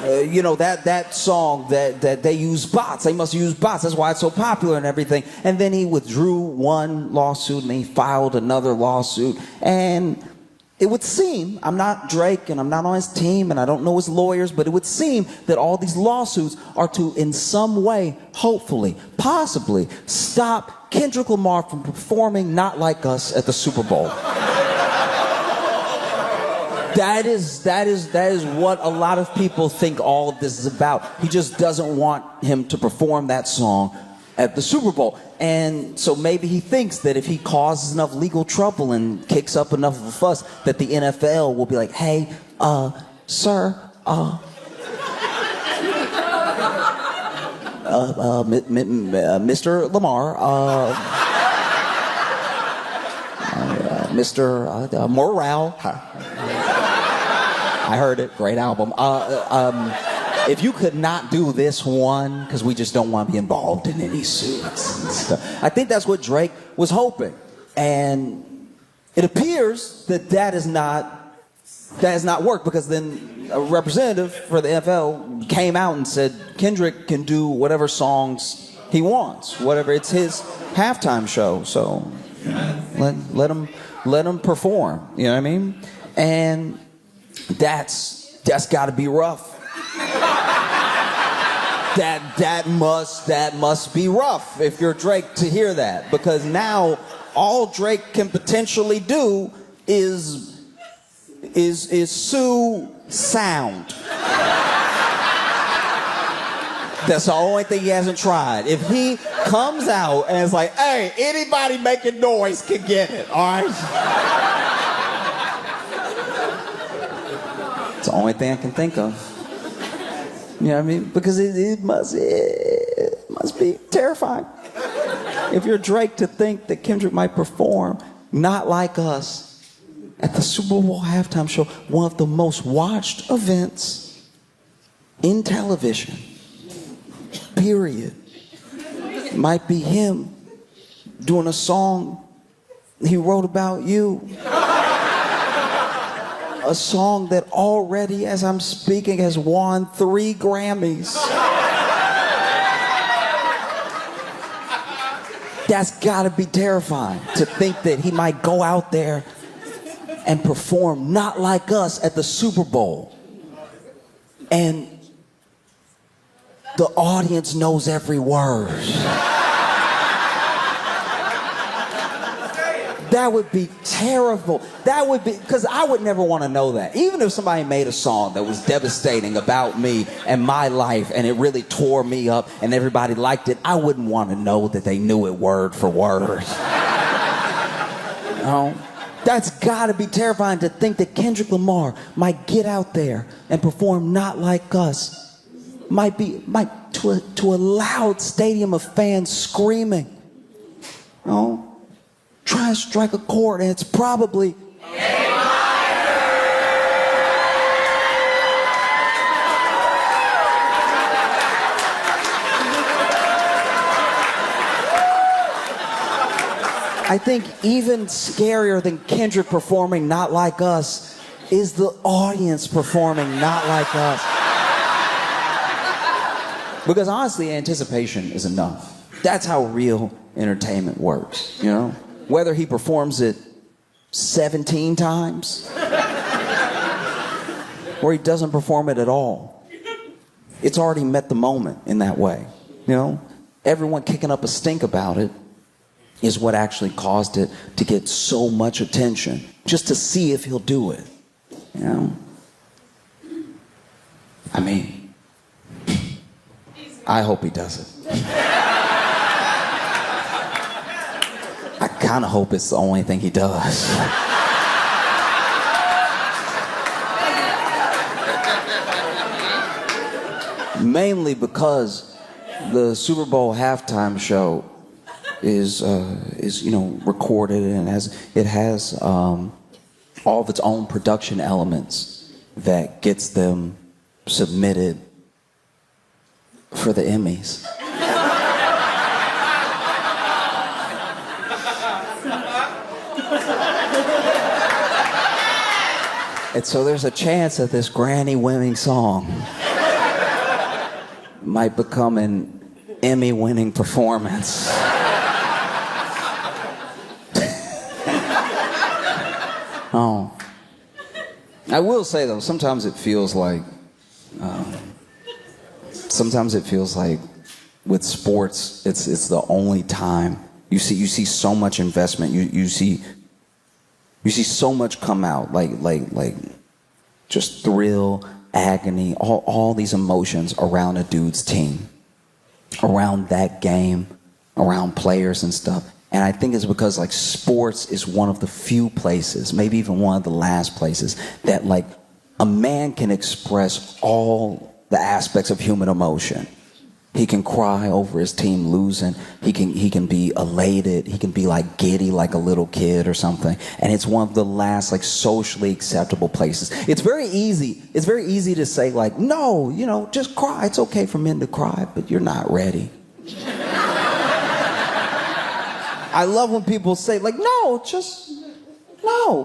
You know, that song that they use bots. They must use bots. That's why it's so popular and everything. And then he withdrew one lawsuit and he filed another lawsuit. And it would seem, I'm not Drake and I'm not on his team and I don't know his lawyers, but it would seem that all these lawsuits are to, in some way, hopefully, possibly, stop Kendrick Lamar from performing Not Like Us at the Super Bowl. That is what a lot of people think all of this is about. He just doesn't want him to perform that song at the Super Bowl. And so maybe he thinks that if he causes enough legal trouble and kicks up enough of a fuss, that the NFL will be like, hey, sir, Mr. Lamar, Mr. Morale. I heard it. Great album. If you could not do this one, because we just don't want to be involved in any suits and stuff. I think that's what Drake was hoping. And it appears that has not worked, because then a representative for the NFL came out and said Kendrick can do whatever songs he wants, whatever. It's his halftime show. So let him perform. You know what I mean? And that's got to be rough. That must be rough if you're Drake to hear that, because now all Drake can potentially do is sue sound. That's the only thing he hasn't tried. If he comes out and is like, hey, anybody making noise can get it, all right? It's the only thing I can think of. You know what I mean? Because it must be terrifying. If you're Drake, to think that Kendrick might perform Not Like Us at the Super Bowl halftime show, one of the most watched events in television, period, might be him doing a song he wrote about you. A song that already, as I'm speaking, has won 3 Grammys. That's gotta be terrifying, to think that he might go out there and perform Not Like Us at the Super Bowl. And the audience knows every word. That would be terrible. That would be, because I would never want to know that. Even if somebody made a song that was devastating about me and my life, and it really tore me up and everybody liked it, I wouldn't want to know that they knew it word for word. You know? That's got to be terrifying, to think that Kendrick Lamar might get out there and perform Not Like Us. Might to a loud stadium of fans screaming. You know? Try and strike a chord, and it's probably I think even scarier than Kendrick performing Not Like Us is the audience performing Not Like Us. Because honestly, anticipation is enough. That's how real entertainment works, you know? Whether he performs it 17 times or he doesn't perform it at all, it's already met the moment in that way. You know, everyone kicking up a stink about it is what actually caused it to get so much attention, just to see if he'll do it. You know, I mean, I hope he does it. I kind of hope it's the only thing he does. Mainly because the Super Bowl halftime show is recorded and it has all of its own production elements that gets them submitted for the Emmys. And so there's a chance that this Grammy-winning song might become an Emmy-winning performance. Oh. I will say though, sometimes it feels like with sports, it's the only time you see so much investment. You see so much come out, like just thrill, agony, all these emotions around a dude's team, around that game, around players and stuff. And I think it's because like sports is one of the few places, maybe even one of the last places, that like a man can express all the aspects of human emotion. He can cry over his team losing. He can be elated. He can be like giddy like a little kid or something. And it's one of the last like socially acceptable places. It's very easy to say like, no, just cry. It's okay for men to cry, but you're not ready. I love when people say like, no,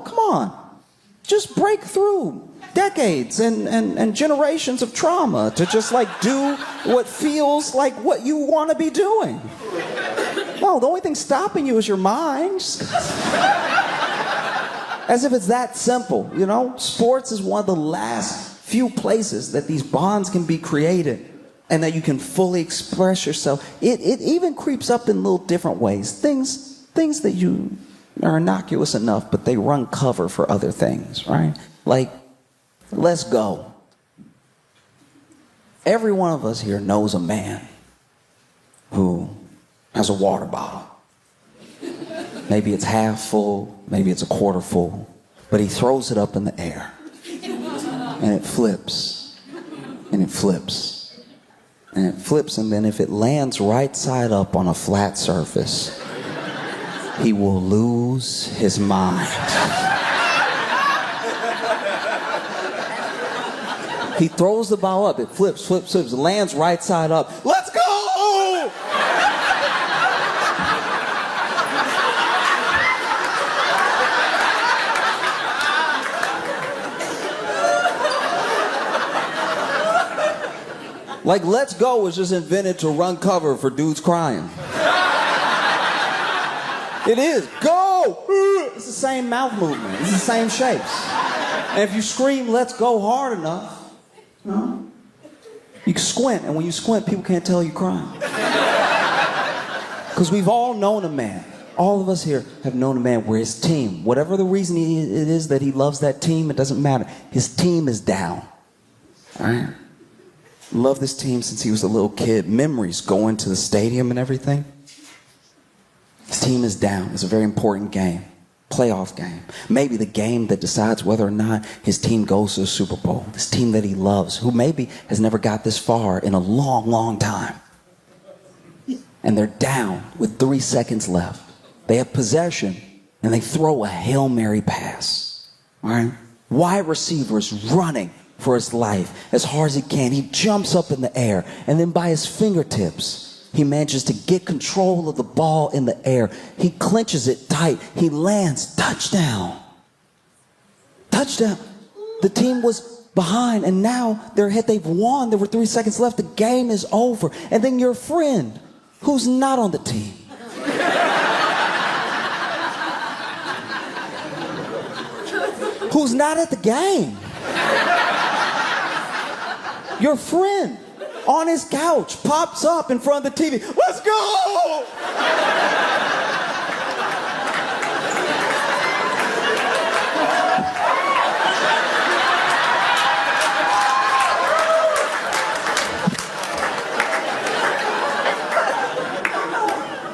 come on. Just break through decades and generations of trauma to just like do what feels like what you want to be doing. No, the only thing stopping you is your mind. As if it's that simple, Sports is one of the last few places that these bonds can be created and that you can fully express yourself. It even creeps up in little different ways. Things that you are innocuous enough, but they run cover for other things, right? Like, let's go. Every one of us here knows a man who has a water bottle. Maybe it's half full, maybe it's a quarter full, but he throws it up in the air. And it flips, and it flips, and it flips, and then if it lands right side up on a flat surface, he will lose his mind. He throws the ball up, it flips, lands right side up. Let's go! Like, let's go was just invented to run cover for dudes crying. It is. Go! It's the same mouth movement. It's the same shapes. And if you scream, let's go hard enough, you can squint. And when you squint, people can't tell you're crying. Because we've all known a man. All of us here have known a man where his team, whatever the reason it is that he loves that team, it doesn't matter. His team is down. All right? Loved this team since he was a little kid. Memories going to the stadium and everything. His team is down. It's a very important game. Playoff game. Maybe the game that decides whether or not his team goes to the Super Bowl. This team that he loves, who maybe has never got this far in a long, long time. And they're down with 3 seconds left. They have possession, and they throw a Hail Mary pass. All right? Wide receiver is running for his life as hard as he can. He jumps up in the air, and then by his fingertips, he manages to get control of the ball in the air. He clenches it tight. He lands. Touchdown. Touchdown. The team was behind, and now they're ahead. They've won. There were 3 seconds left. The game is over. And then your friend, who's not on the team, who's not at the game, your friend on his couch pops up in front of the TV. Let's go!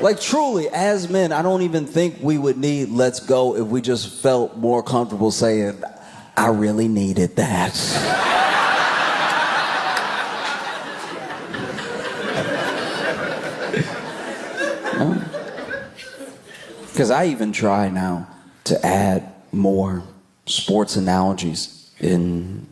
Like truly, as men, I don't even think we would need let's go if we just felt more comfortable saying, I really needed that. Because I even try now to add more sports analogies in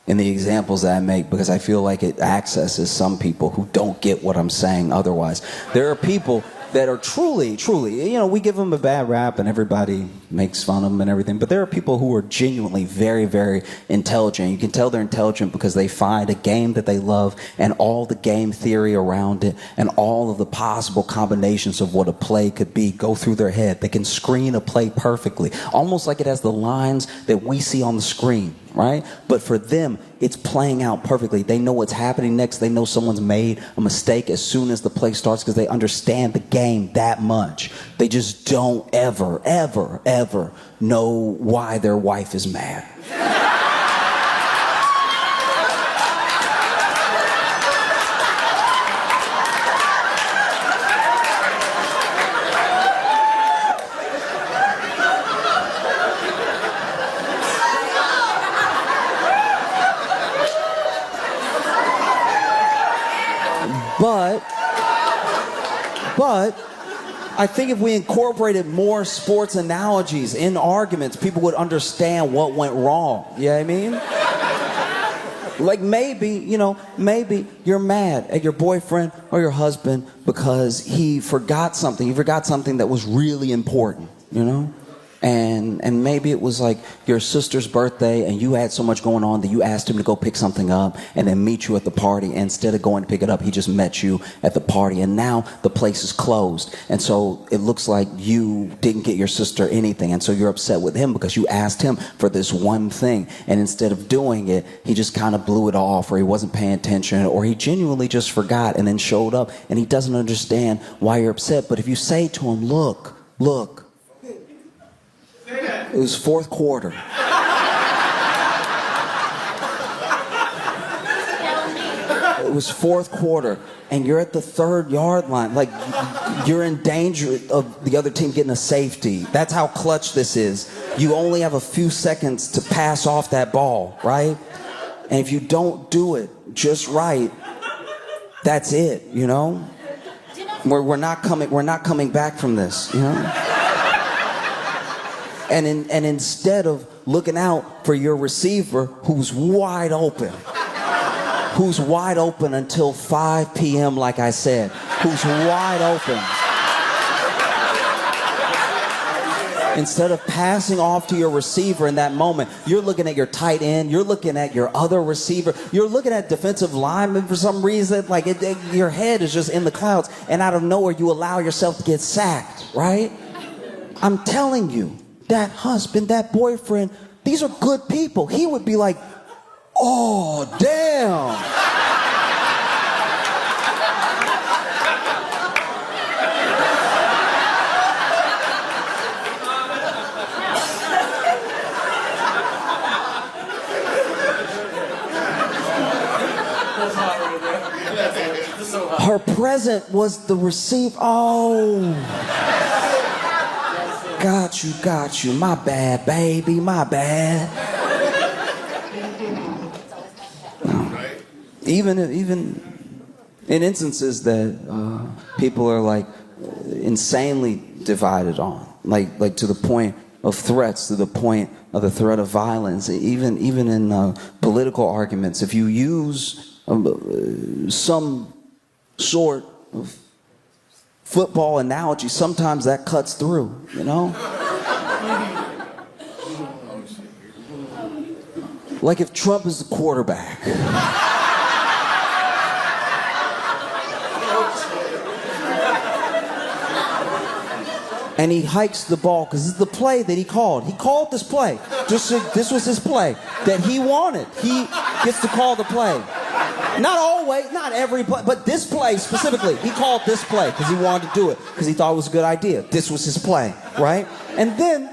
the examples that I make, because I feel like it accesses some people who don't get what I'm saying otherwise. There are people that are truly, we give them a bad rap and everybody makes fun of them and everything, but there are people who are genuinely very, very intelligent. You can tell they're intelligent because they find a game that they love and all the game theory around it and all of the possible combinations of what a play could be go through their head. They can screen a play perfectly, almost like it has the lines that we see on the screen, right? But for them, it's playing out perfectly. They know what's happening next. They know someone's made a mistake as soon as the play starts because they understand the game that much. They just don't ever know why their wife is mad. But I think if we incorporated more sports analogies in arguments, people would understand what went wrong. You know what I mean? Like maybe you're mad at your boyfriend or your husband because he forgot something. He forgot something that was really important, you know? And maybe it was like your sister's birthday and you had so much going on that you asked him to go pick something up and then meet you at the party. And instead of going to pick it up, he just met you at the party. And now the place is closed. And so it looks like you didn't get your sister anything. And so you're upset with him because you asked him for this one thing. And instead of doing it, he just kind of blew it off, or he wasn't paying attention, or he genuinely just forgot and then showed up and he doesn't understand why you're upset. But if you say to him, look, it was fourth quarter. It was fourth quarter, and you're at the 3rd-yard line. Like, you're in danger of the other team getting a safety. That's how clutch this is. You only have a few seconds to pass off that ball, right? And if you don't do it just right, that's it, you know? We're not coming back from this, you know? And instead of looking out for your receiver who's wide open until 5 p.m., like I said, who's wide open. Instead of passing off to your receiver in that moment, you're looking at your tight end, you're looking at your other receiver, you're looking at defensive linemen for some reason, like your head is just in the clouds, and out of nowhere you allow yourself to get sacked, right? I'm telling you, that husband, that boyfriend, these are good people. He would be like, oh, damn. Her present was the receiver. Oh. Got you. My bad, baby, my bad. Even in instances that people are like insanely divided on, like to the point of threats, to the point of the threat of violence, even in political arguments, if you use some sort of football analogy, sometimes that cuts through, you know? Like if Trump is the quarterback. And he hikes the ball, because this is the play that he called. He called this play. This was his play that he wanted. He gets to call the play. Not always, not every play, but this play specifically. He called this play because he wanted to do it, because he thought it was a good idea. This was his play, right? And then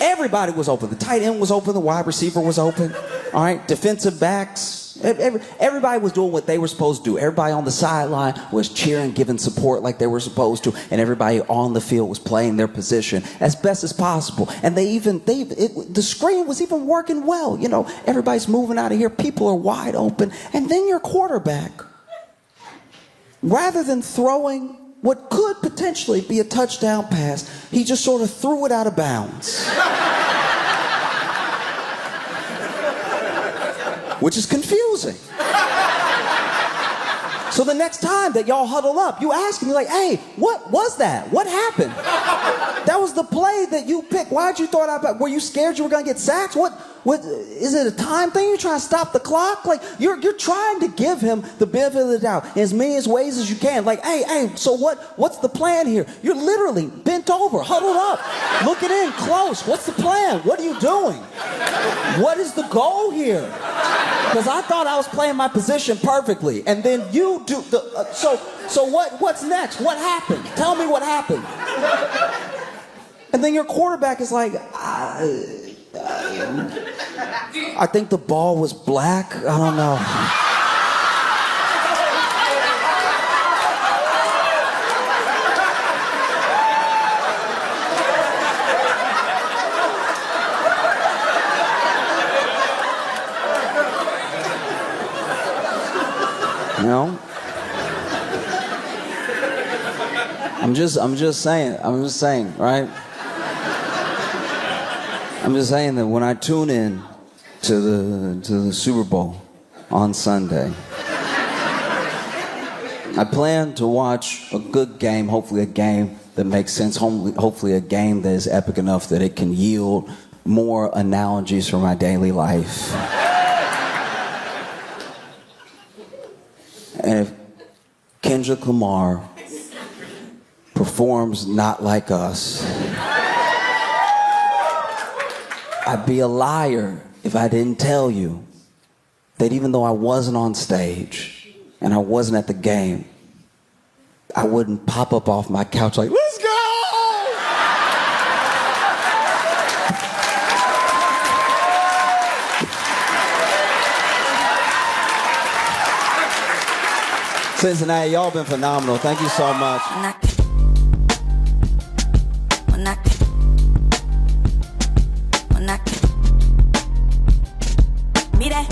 everybody was open. The tight end was open. The wide receiver was open. All right, defensive backs. Everybody was doing what they were supposed to do. Everybody on the sideline was cheering, giving support like they were supposed to, and everybody on the field was playing their position as best as possible. And the screen was even working well. You know, everybody's moving out of here. People are wide open, and then your quarterback, rather than throwing what could potentially be a touchdown pass, he just sort of threw it out of bounds. Which is confusing. So the next time that y'all huddle up, you ask him, you're like, hey, what was that? What happened? That was the play that you picked. Why'd you throw it out? Were you scared you were going to get sacked? What, is it a time thing? You're trying to stop the clock? Like, you're trying to give him the benefit of the doubt in as many ways as you can. Like, hey, so what's the plan here? You're literally bent over, huddled up, looking in close. What's the plan? What are you doing? What is the goal here? Because I thought I was playing my position perfectly, and then you do the. So what's next? What happened? Tell me what happened. And then your quarterback is like, I think the ball was black. I don't know. You know? I'm just saying, right? I'm just saying that when I tune in to the Super Bowl on Sunday, I plan to watch a good game, hopefully a game that makes sense, hopefully a game that is epic enough that it can yield more analogies for my daily life. And if Kendrick Lamar performs not like us, I'd be a liar if I didn't tell you that even though I wasn't on stage and I wasn't at the game, I wouldn't pop up off my couch like, let's go! Cincinnati, y'all been phenomenal. Thank you so much. Mira,